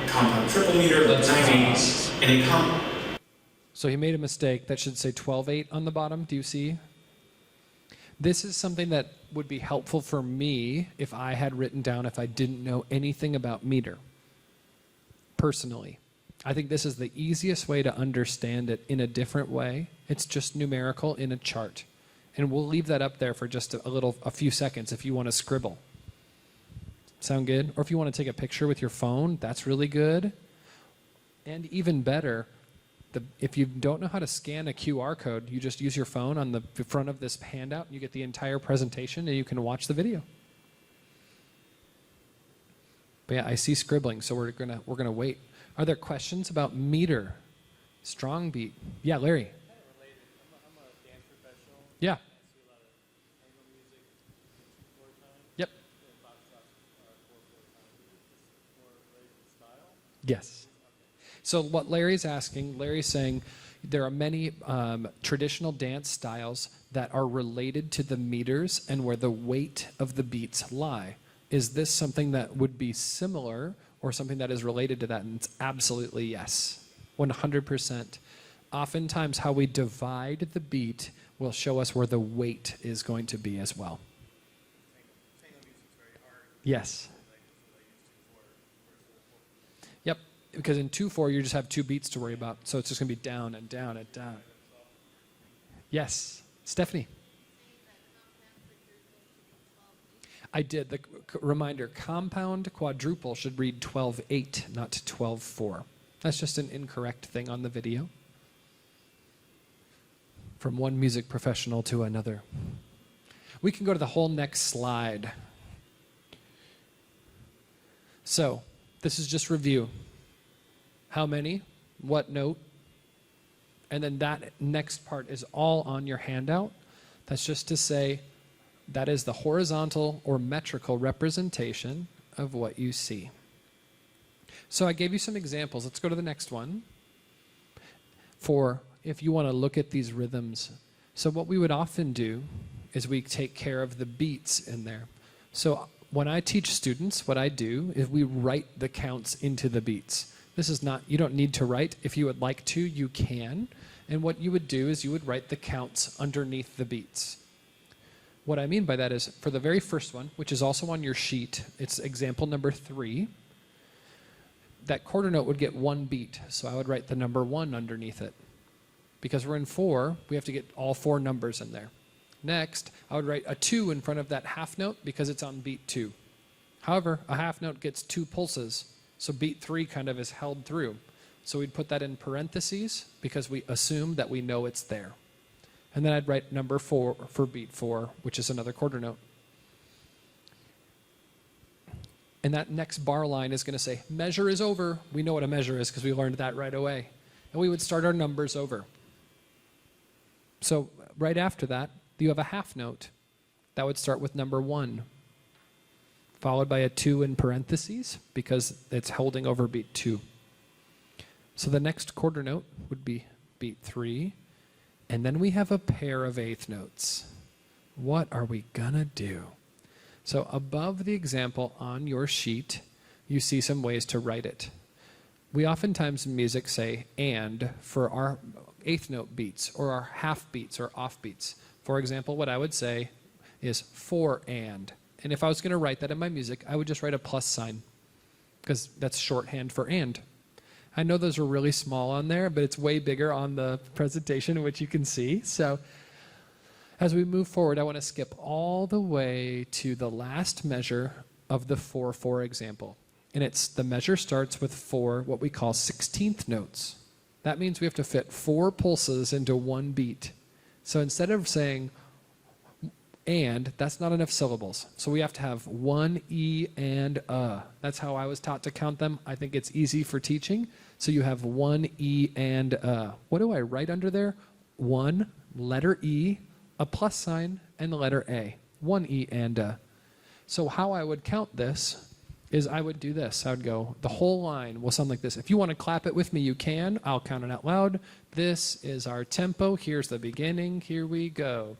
a compound triple meter like 9/8, and a compound. So he made a mistake. That should say 12/8 on the bottom. Do you see? This is something that would be helpful for me if I had written down if I didn't know anything about meter. Personally, I think this is the easiest way to understand it in a different way. It's just numerical in a chart. And we'll leave that up there for just a few seconds if you want to scribble. Sound good? Or if you want to take a picture with your phone, that's really good. And even better, if you don't know how to scan a QR code, you just use your phone on the front of this handout, and you get the entire presentation, and you can watch the video. But yeah, I see scribbling, so we're gonna wait. Are there questions about meter? Strong beat. Yeah, Larry. I'm a dance professional. Yeah. I see a lot of angle music in 2/4 time. Yep. And foxtrot 4/4 time. Is this more related to style? Yes. So what Larry's asking, Larry's saying there are many traditional dance styles that are related to the meters and where the weight of the beats lie. Is this something that would be similar or something that is related to that? And it's absolutely yes, 100%. Oftentimes how we divide the beat will show us where the weight is going to be as well. Yes. Yep, because in 2/4 you just have 2 beats to worry about, so it's just going to be down and down and down. Yes, Stephanie. I did. The reminder, compound quadruple should read 12/8, not 12/4. That's just an incorrect thing on the video. From one music professional to another. We can go to the whole next slide. So, this is just review. How many? What note? And then that next part is all on your handout. That's just to say that is the horizontal or metrical representation of what you see. So I gave you some examples. Let's go to the next one. For if you want to look at these rhythms. So what we would often do is we take care of the beats in there. So when I teach students, what I do is we write the counts into the beats. This is not, you don't need to write. If you would like to, you can. And what you would do is you would write the counts underneath the beats. What I mean by that is for the very first one, which is also on your sheet, it's example number 3. That quarter note would get 1 beat. So I would write the number 1 underneath it. Because we're in 4, we have to get all 4 numbers in there. Next, I would write a 2 in front of that half note because it's on beat 2. However, a half note gets 2 pulses, so beat 3 kind of is held through. So we'd put that in parentheses because we assume that we know it's there. And then I'd write number 4 for beat 4, which is another quarter note. And that next bar line is going to say, measure is over. We know what a measure is because we learned that right away. And we would start our numbers over. So right after that, you have a half note. That would start with number 1, followed by a 2 in parentheses because it's holding over beat 2. So the next quarter note would be beat 3. And then we have a pair of eighth notes. What are we gonna do? So above the example on your sheet, you see some ways to write it. We oftentimes in music say and for our eighth note beats or our half beats or off beats. For example, what I would say is for and. And if I was going to write that in my music, I would just write a plus sign because that's shorthand for and. I know those are really small on there, but it's way bigger on the presentation, which you can see. So as we move forward, I want to skip all the way to the last measure of the 4/4 example. And it's the measure starts with 4, what we call 16th notes. That means we have to fit 4 pulses into 1 beat. So instead of saying and, that's not enough syllables. So we have to have 1 E and a. That's how I was taught to count them. I think it's easy for teaching. So you have 1 E and a. What do I write under there? 1, letter E, a plus sign, and the letter A. 1 E and a. So how I would count this is I would do this. I would go, the whole line will sound like this. If you want to clap it with me, you can. I'll count it out loud. This is our tempo. Here's the beginning. Here we go.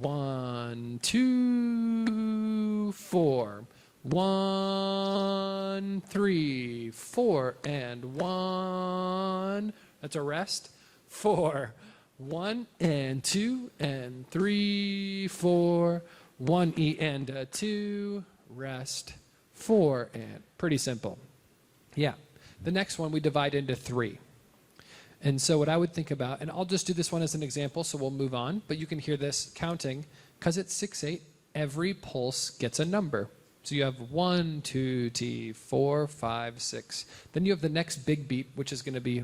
1, 2, 4. 1, 3, 4, and 1. That's a rest. 4. 1 and 2 and 3, 4. 1 E and a 2. Rest. 4 and pretty simple. Yeah. The next one we divide into 3. And so what I would think about, and I'll just do this one as an example, so we'll move on, but you can hear this counting. Because it's 6/8, every pulse gets a number. So you have 1, 2, 3, 4, 5, 6. Then you have the next big beat, which is going to be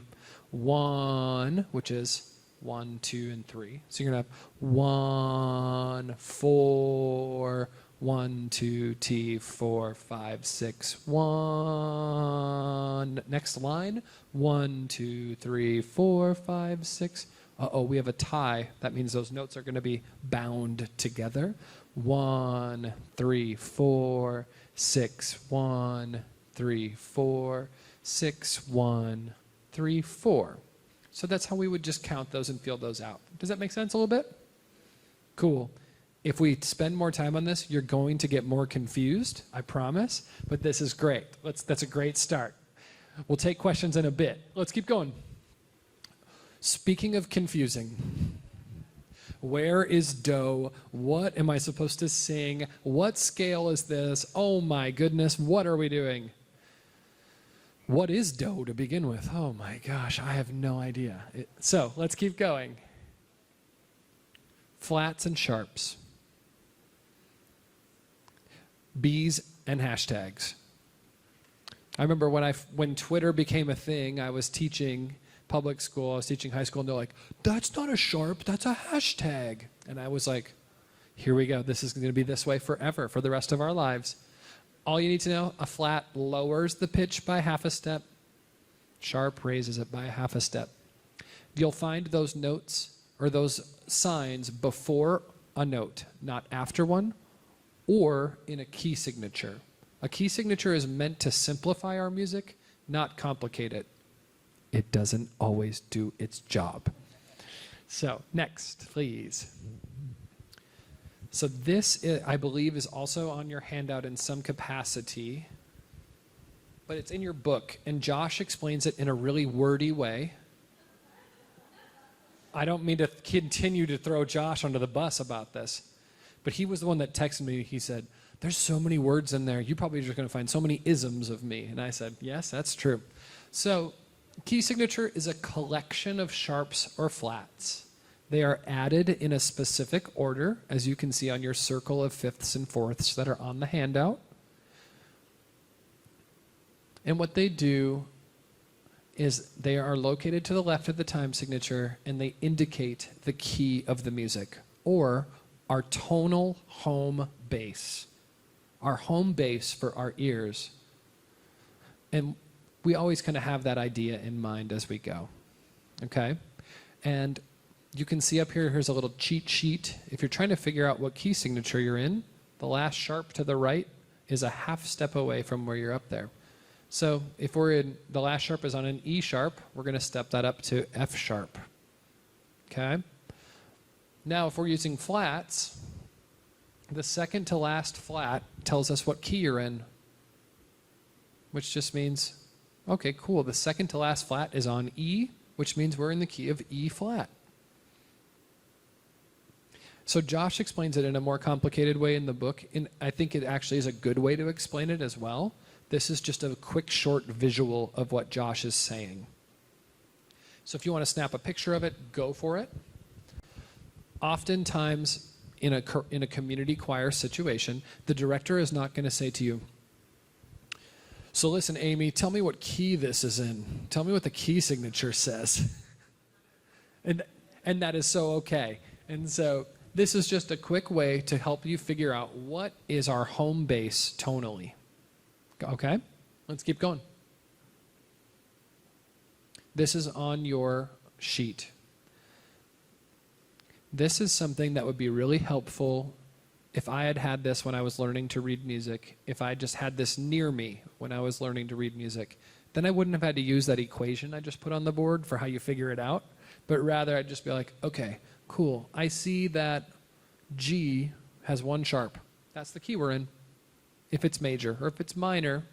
1, which is 1, 2, and 3. So you're going to have 1, 4, 1, 2, T, 4, 5, 6, 1. Next line. 1, 2, 3, 4, 5, 6. Uh-oh, we have a tie. That means those notes are going to be bound together. 1, 3, 4, 6, 1, 3, 4, 6, 1, 3, 4. So that's how we would just count those and feel those out. Does that make sense a little bit? Cool. If we spend more time on this, you're going to get more confused, I promise, but this is great. That's a great start. We'll take questions in a bit. Let's keep going. Speaking of confusing, where is do? What am I supposed to sing? What scale is this? Oh my goodness, what are we doing? What is do to begin with? Oh my gosh, I have no idea. So let's keep going. Flats and sharps. B's and hashtags. I remember when Twitter became a thing, I was teaching public school, I was teaching high school, and they're like, that's not a sharp, that's a hashtag. And I was like, here we go. This is going to be this way forever, for the rest of our lives. All you need to know, a flat lowers the pitch by half a step. Sharp raises it by half a step. You'll find those notes or those signs before a note, not after one, or in a key signature. A key signature is meant to simplify our music, not complicate it. It doesn't always do its job. So next, please. So this, I believe, is also on your handout in some capacity, but it's in your book, and Josh explains it in a really wordy way. I don't mean to continue to throw Josh under the bus about this, but he was the one that texted me. He said, there's so many words in there. You're probably just going to find so many isms of me. And I said, yes, that's true. So key signature is a collection of sharps or flats. They are added in a specific order, as you can see on your circle of fifths and fourths that are on the handout. And what they do is they are located to the left of the time signature, and they indicate the key of the music, or our tonal home base, our home base for our ears. And we always kind of have that idea in mind as we go, okay? And you can see up here, here's a little cheat sheet. If you're trying to figure out what key signature you're in, the last sharp to the right is a half step away from where you're up there. So if we're in, the last sharp is on an E sharp, we're going to step that up to F sharp, okay? Now, if we're using flats, the second to last flat tells us what key you're in, which just means, okay, cool, the second to last flat is on E, which means we're in the key of E flat. So Josh explains it in a more complicated way in the book, and I think it actually is a good way to explain it as well. This is just a quick, short visual of what Josh is saying. So if you want to snap a picture of it, go for it. Oftentimes, in a community choir situation, the director is not going to say to you, so listen, Amy, tell me what key this is in. Tell me what the key signature says. And that is so okay. And so this is just a quick way to help you figure out what is our home base tonally. Okay? Let's keep going. This is on your sheet. This is something that would be really helpful if I had had this when I was learning to read music, if I just had this near me when I was learning to read music, then I wouldn't have had to use that equation I just put on the board for how you figure it out, but rather I'd just be like, okay, cool. I see that G has one sharp. That's the key we're in. If it's major, or if it's minor,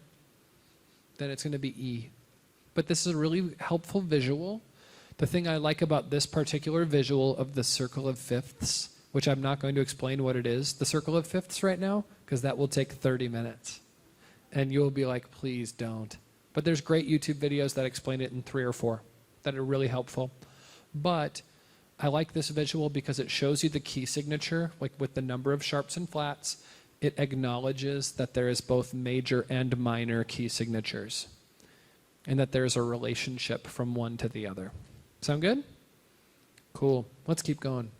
then it's going to be E. But this is a really helpful visual. The thing I like about this particular visual of the circle of fifths, which I'm not going to explain what it is, the circle of fifths right now, because that will take 30 minutes. And you'll be like, please don't. But there's great YouTube videos that explain it in 3 or 4 that are really helpful. But I like this visual because it shows you the key signature, like with the number of sharps and flats. It acknowledges that there is both major and minor key signatures, and that there's a relationship from one to the other. Sound good? Cool. Let's keep going.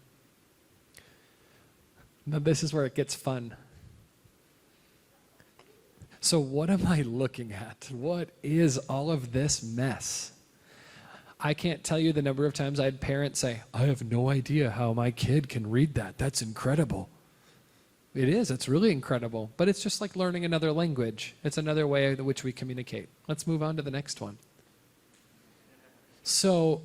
Now this is where it gets fun. So what am I looking at? What is all of this mess? I can't tell you the number of times I had parents say, I have no idea how my kid can read that. That's incredible. It is. It's really incredible. But it's just like learning another language. It's another way in which we communicate. Let's move on to the next one. So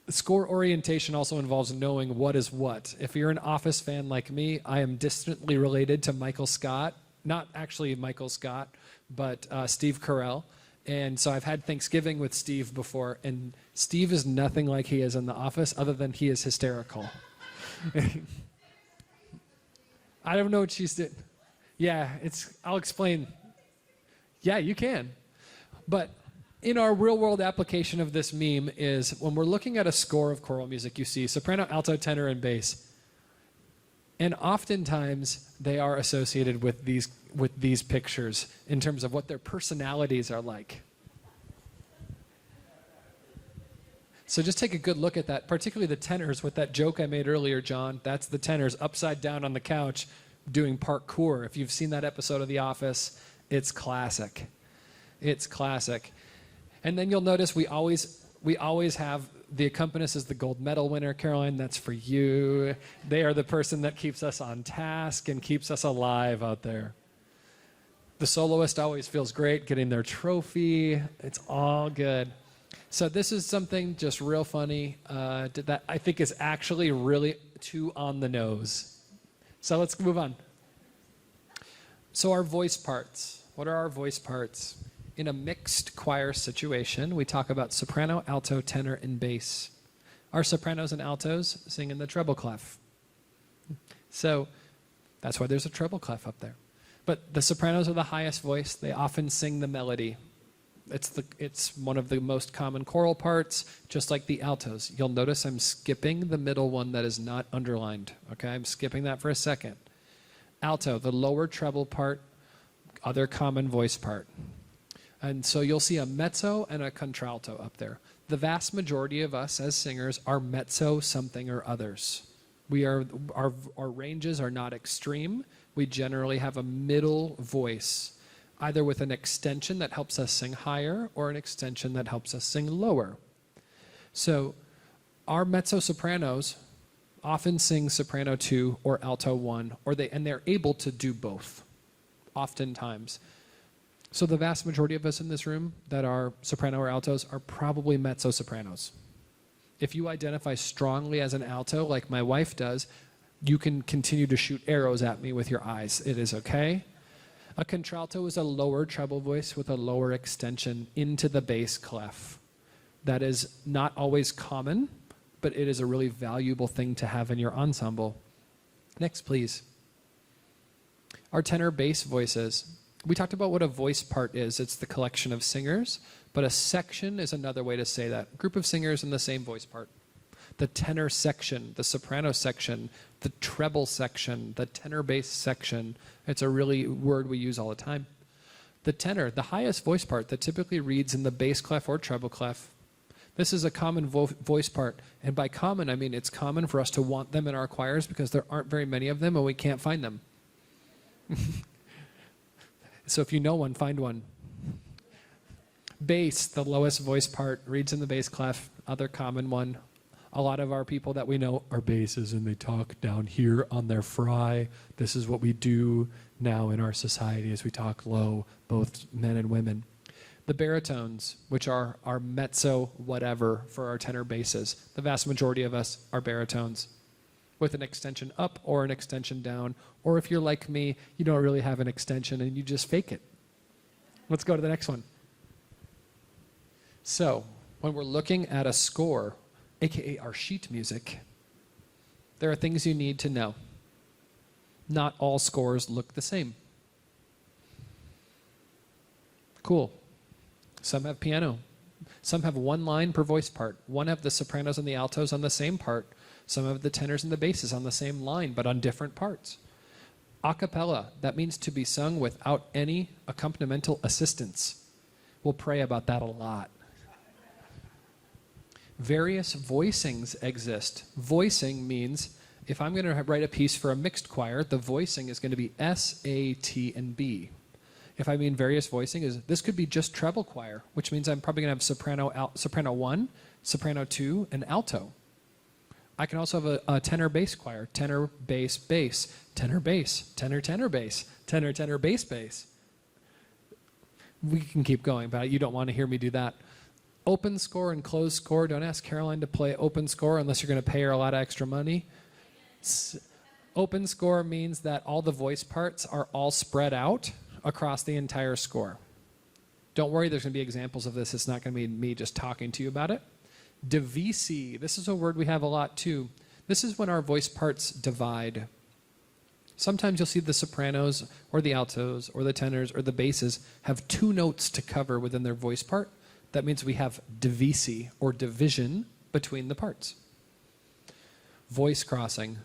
score orientation also involves knowing what is what. If you're an Office fan like me, I am distantly related to Michael Scott. Not actually Michael Scott, but Steve Carell. And so I've had Thanksgiving with Steve before, and Steve is nothing like he is in The Office other than he is hysterical. I don't know what she's doing. Yeah, I'll explain. Yeah, you can. But in our real-world application of this meme is when we're looking at a score of choral music, you see soprano, alto, tenor, and bass. And oftentimes they are associated with these pictures in terms of what their personalities are like. So just take a good look at that, particularly the tenors with that joke I made earlier, John. That's the tenors upside down on the couch doing parkour. If you've seen that episode of The Office, it's classic. It's classic. And then you'll notice we always have the accompanist is the gold medal winner. Caroline, that's for you. They are the person that keeps us on task and keeps us alive out there. The soloist always feels great getting their trophy. It's all good. So this is something just real funny that I think is actually really too on the nose. So let's move on. So our voice parts. What are our voice parts? In a mixed choir situation, we talk about soprano, alto, tenor, and bass. Our sopranos and altos sing in the treble clef. So that's why there's a treble clef up there. But the sopranos are the highest voice. They often sing the melody. It's one of the most common choral parts, just like the altos. You'll notice I'm skipping the middle one that is not underlined. Okay, I'm skipping that for a second. Alto, the lower treble part, other common voice part. And so you'll see a mezzo and a contralto up there. The vast majority of us as singers are mezzo something or others. Our ranges are not extreme. We generally have a middle voice, either with an extension that helps us sing higher or an extension that helps us sing lower. So our mezzo-sopranos often sing soprano 2 or alto 1, and they're able to do both, oftentimes. So the vast majority of us in this room that are soprano or altos are probably mezzo-sopranos. If you identify strongly as an alto, like my wife does, you can continue to shoot arrows at me with your eyes. It is okay. A contralto is a lower treble voice with a lower extension into the bass clef. That is not always common, but it is a really valuable thing to have in your ensemble. Next, please. Our tenor bass voices. We talked about what a voice part is. It's the collection of singers, but a section is another way to say that. A group of singers in the same voice part. The tenor section, the soprano section, the treble section, the tenor bass section. It's a really word we use all the time. The tenor, the highest voice part that typically reads in the bass clef or treble clef. This is a common voice part. And by common, I mean it's common for us to want them in our choirs because there aren't very many of them and we can't find them. So if you know one, find one. Bass, the lowest voice part, reads in the bass clef, other common one. A lot of our people that we know are basses and they talk down here on their fry. This is what we do now in our society as we talk low, both men and women. The baritones, which are our mezzo whatever for our tenor basses. The vast majority of us are baritones with an extension up or an extension down. Or if you're like me, you don't really have an extension and you just fake it. Let's go to the next one. So, when we're looking at a score, aka our sheet music, there are things you need to know. Not all scores look the same. Cool. Some have piano. Some have one line per voice part. One have the sopranos and the altos on the same part. Some have the tenors and the basses on the same line, but on different parts. A cappella, that means to be sung without any accompanimental assistance. We'll pray about that a lot. Various voicings exist. Voicing means if I'm going to write a piece for a mixed choir, the voicing is going to be S, A, T, and B. If I mean various voicing, is this could be just treble choir, which means I'm probably going to have soprano 1, soprano 2, and alto. I can also have a tenor bass choir, tenor bass bass, tenor bass, tenor tenor bass, tenor tenor bass bass. We can keep going, but you don't want to hear me do that. Open score and closed score. Don't ask Caroline to play open score unless you're going to pay her a lot of extra money. Open score means that all the voice parts are all spread out across the entire score. Don't worry, there's going to be examples of this. It's not going to be me just talking to you about it. Divisi. This is a word we have a lot too. This is when our voice parts divide. Sometimes you'll see the sopranos or the altos or the tenors or the basses have 2 notes to cover within their voice part. That means we have divisi or division between the parts. Voice crossing.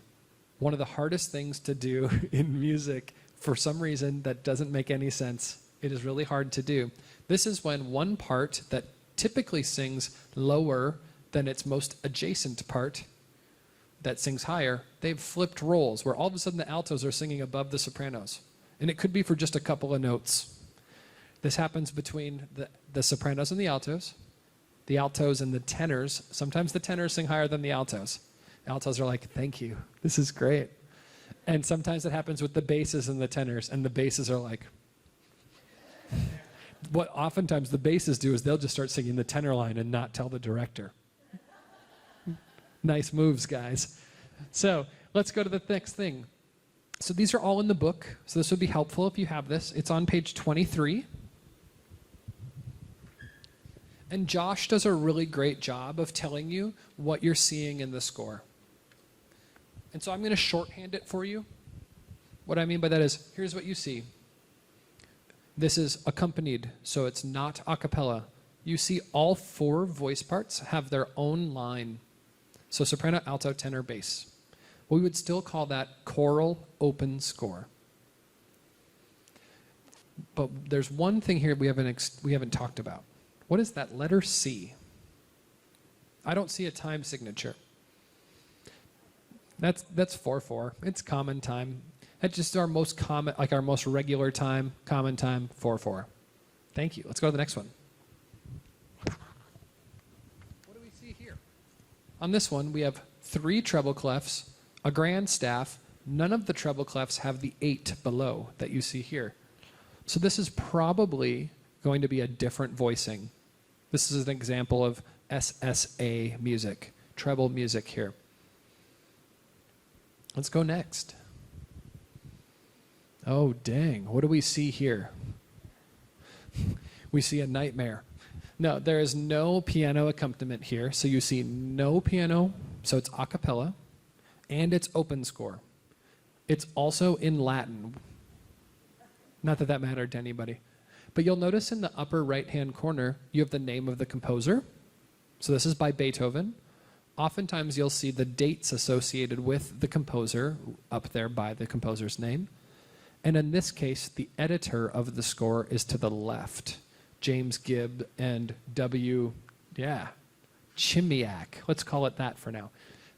One of the hardest things to do in music, for some reason that doesn't make any sense. It is really hard to do. This is when one part that typically sings lower than its most adjacent part that sings higher, they've flipped roles where all of a sudden the altos are singing above the sopranos. And it could be for just a couple of notes. This happens between the sopranos and the altos and the tenors. Sometimes the tenors sing higher than the altos. Altos are like, thank you, this is great. And sometimes it happens with the basses and the tenors, and the basses are like, what oftentimes the basses do is they'll just start singing the tenor line and not tell the director. Nice moves, guys. So let's go to the next thing. So these are all in the book, so this would be helpful if you have this. It's on page 23. And Josh does a really great job of telling you what you're seeing in the score. And so I'm going to shorthand it for you. What I mean by that is, here's what you see. This is accompanied, so it's not a cappella. You see all 4 voice parts have their own line. So soprano, alto, tenor, bass. We would still call that choral open score. But there's one thing here we haven't talked about. What is that letter C? I don't see a time signature. That's 4/4. It's common time. That's just our most common, like our most regular time, common time, 4/4. Thank you. Let's go to the next one. What do we see here? On this one, we have 3 treble clefs, a grand staff. None of the treble clefs have the 8 below that you see here. So this is probably going to be a different voicing. This is an example of SSA music, treble music here. Let's go next. Oh, dang. What do we see here? We see a nightmare. No, there is no piano accompaniment here. So you see no piano, so it's a cappella, and it's open score. It's also in Latin. Not that that mattered to anybody. But you'll notice in the upper right-hand corner, you have the name of the composer. So this is by Beethoven. Oftentimes you'll see the dates associated with the composer up there by the composer's name. And in this case, the editor of the score is to the left. James Gibb and Chimiak. Let's call it that for now.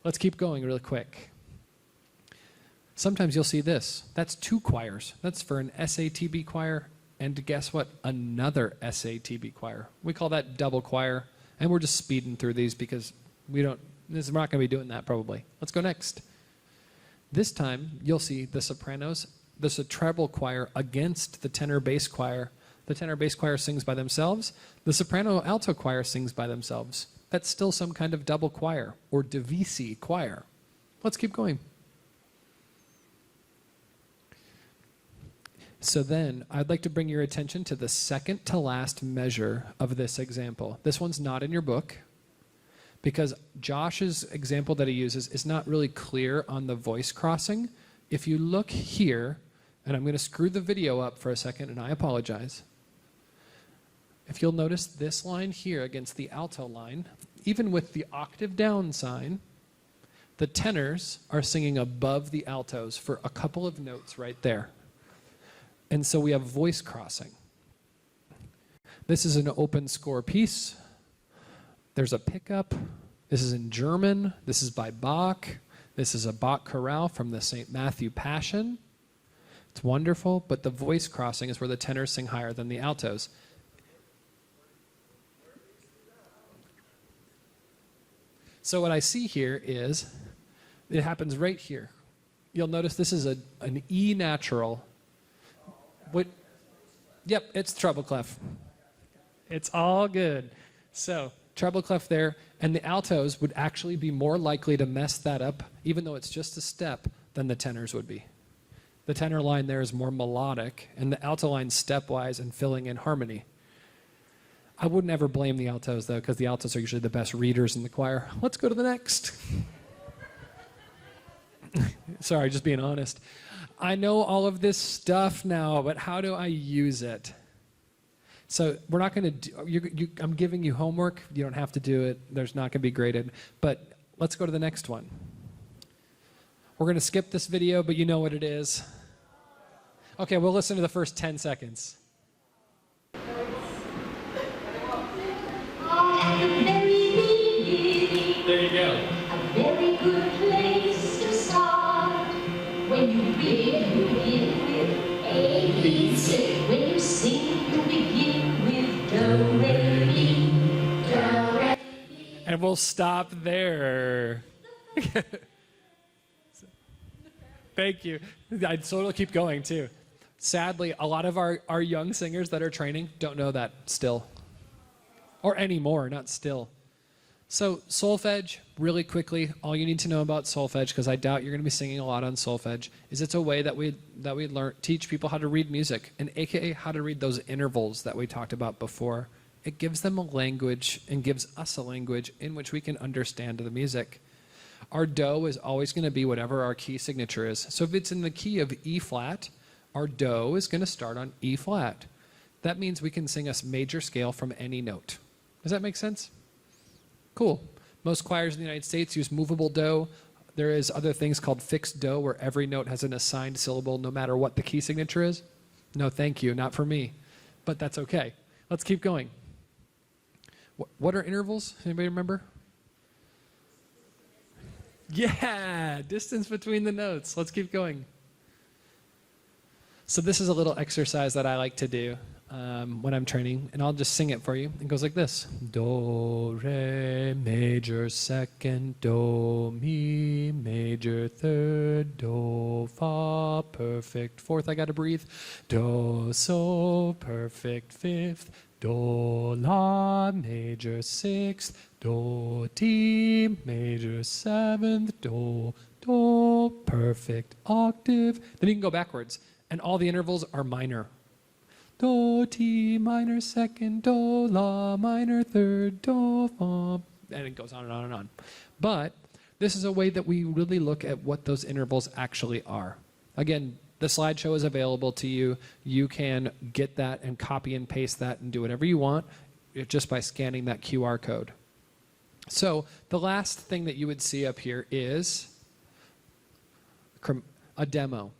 Let's keep going really quick. Sometimes you'll see this. That's 2 choirs. That's for an SATB choir. And guess what? Another SATB choir. We call that double choir. And we're just speeding through these because we're not going to be doing that probably. Let's go next. This time, you'll see the sopranos. There's a treble choir against the tenor bass choir. The tenor bass choir sings by themselves. The soprano alto choir sings by themselves. That's still some kind of double choir or divisi choir. Let's keep going. So then, I'd like to bring your attention to the second to last measure of this example. This one's not in your book because Josh's example that he uses is not really clear on the voice crossing. If you look here, and I'm going to screw the video up for a second, and I apologize. If you'll notice this line here against the alto line, even with the octave down sign, the tenors are singing above the altos for a couple of notes right there. And so we have voice crossing. This is an open score piece. There's a pickup. This is in German. This is by Bach. This is a Bach chorale from the St. Matthew Passion. It's wonderful, but the voice crossing is where the tenors sing higher than the altos. So what I see here is, it happens right here. You'll notice this is an E natural. Yep, it's treble clef. It's all good. So treble clef there, and the altos would actually be more likely to mess that up, even though it's just a step, than the tenors would be. The tenor line there is more melodic, and the alto line stepwise and filling in harmony. I wouldn't ever blame the altos, though, because the altos are usually the best readers in the choir. Let's go to the next. Sorry, just being honest. I know all of this stuff now, but how do I use it? So we're not going to I'm giving you homework. You don't have to do it. There's not going to be graded. But let's go to the next one. We're going to skip this video, but you know what it is. Okay, we'll listen to the first 10 seconds. There you go. A very good place to start. When you begin with A, B, C. When you sing, you begin with Do, Re, Mi, Do, Re, Mi. And we'll stop there. Thank you. So it'll keep going too. Sadly, a lot of our young singers that are training don't know that still. Or anymore, not still. So solfege, really quickly, all you need to know about solfege, because I doubt you're going to be singing a lot on solfege, is it's a way that we teach people how to read music, and AKA how to read those intervals that we talked about before. It gives them a language and gives us a language in which we can understand the music. Our do is always going to be whatever our key signature is. So if it's in the key of E flat, our do is going to start on E flat. That means we can sing a major scale from any note. Does that make sense? Cool. Most choirs in the United States use movable do. There is other things called fixed do, where every note has an assigned syllable no matter what the key signature is. No, thank you, not for me. But that's okay. Let's keep going. What are intervals? Anybody remember? Yeah, distance between the notes. Let's keep going. So this is a little exercise that I like to do when I'm training, and I'll just sing it for you. It goes like this. Do, re, major second, do, mi, major third, do, fa, perfect fourth, I gotta breathe, do, so, perfect fifth, do, la, major sixth, do, ti, major seventh, do, perfect octave. Then you can go backwards, and all the intervals are minor. Do, ti, minor second, do, la, minor third, do, fa, and it goes on and on and on. But this is a way that we really look at what those intervals actually are. Again, the slideshow is available to you. You can get that and copy and paste that and do whatever you want just by scanning that QR code. So the last thing that you would see up here is a demo.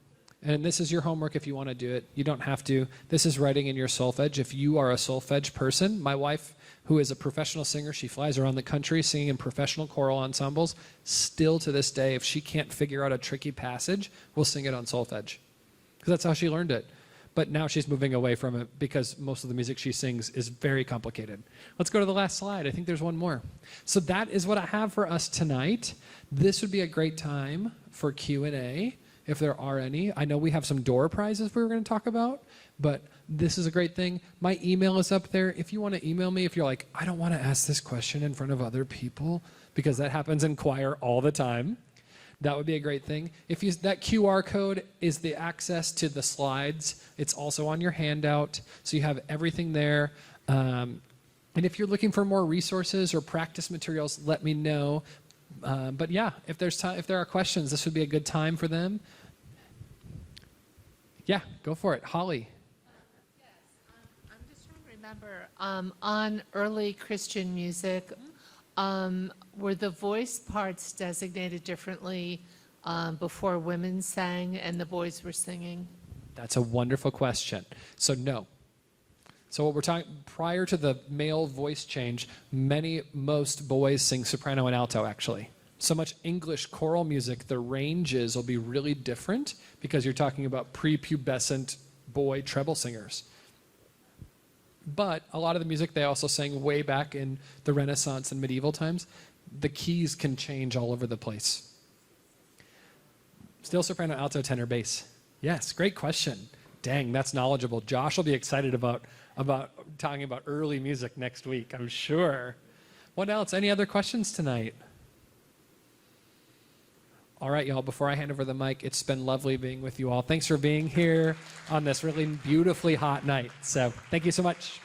And this is your homework if you want to do it. You don't have to. This is writing in your solfege. If you are a solfege person, my wife, who is a professional singer, she flies around the country singing in professional choral ensembles. Still to this day, if she can't figure out a tricky passage, we'll sing it on solfege. Because that's how she learned it. But now she's moving away from it because most of the music she sings is very complicated. Let's go to the last slide. I think there's one more. So that is what I have for us tonight. This would be a great time for Q&A. If there are any. I know we have some door prizes we were going to talk about, but this is a great thing. My email is up there. If you want to email me, if you're like, I don't want to ask this question in front of other people, because that happens in choir all the time, that would be a great thing. That QR code is the access to the slides. It's also on your handout, so you have everything there. And if you're looking for more resources or practice materials, let me know. But yeah, if there are questions, this would be a good time for them. Yeah, go for it. Holly. Yes, I'm just trying to remember, on early Christian music, were the voice parts designated differently before women sang and the boys were singing? That's a wonderful question. So no. So what we're talking, prior to the male voice change, most boys sing soprano and alto, actually. so much English choral music, the ranges will be really different because you're talking about prepubescent boy treble singers. But a lot of the music they also sang way back in the Renaissance and medieval times, the keys can change all over the place. Still soprano, alto, tenor, bass. Yes, great question. Dang, that's knowledgeable. Josh will be excited about talking about early music next week, I'm sure. What else? Any other questions tonight? All right, y'all, before I hand over the mic, it's been lovely being with you all. Thanks for being here on this really beautifully hot night. So thank you so much.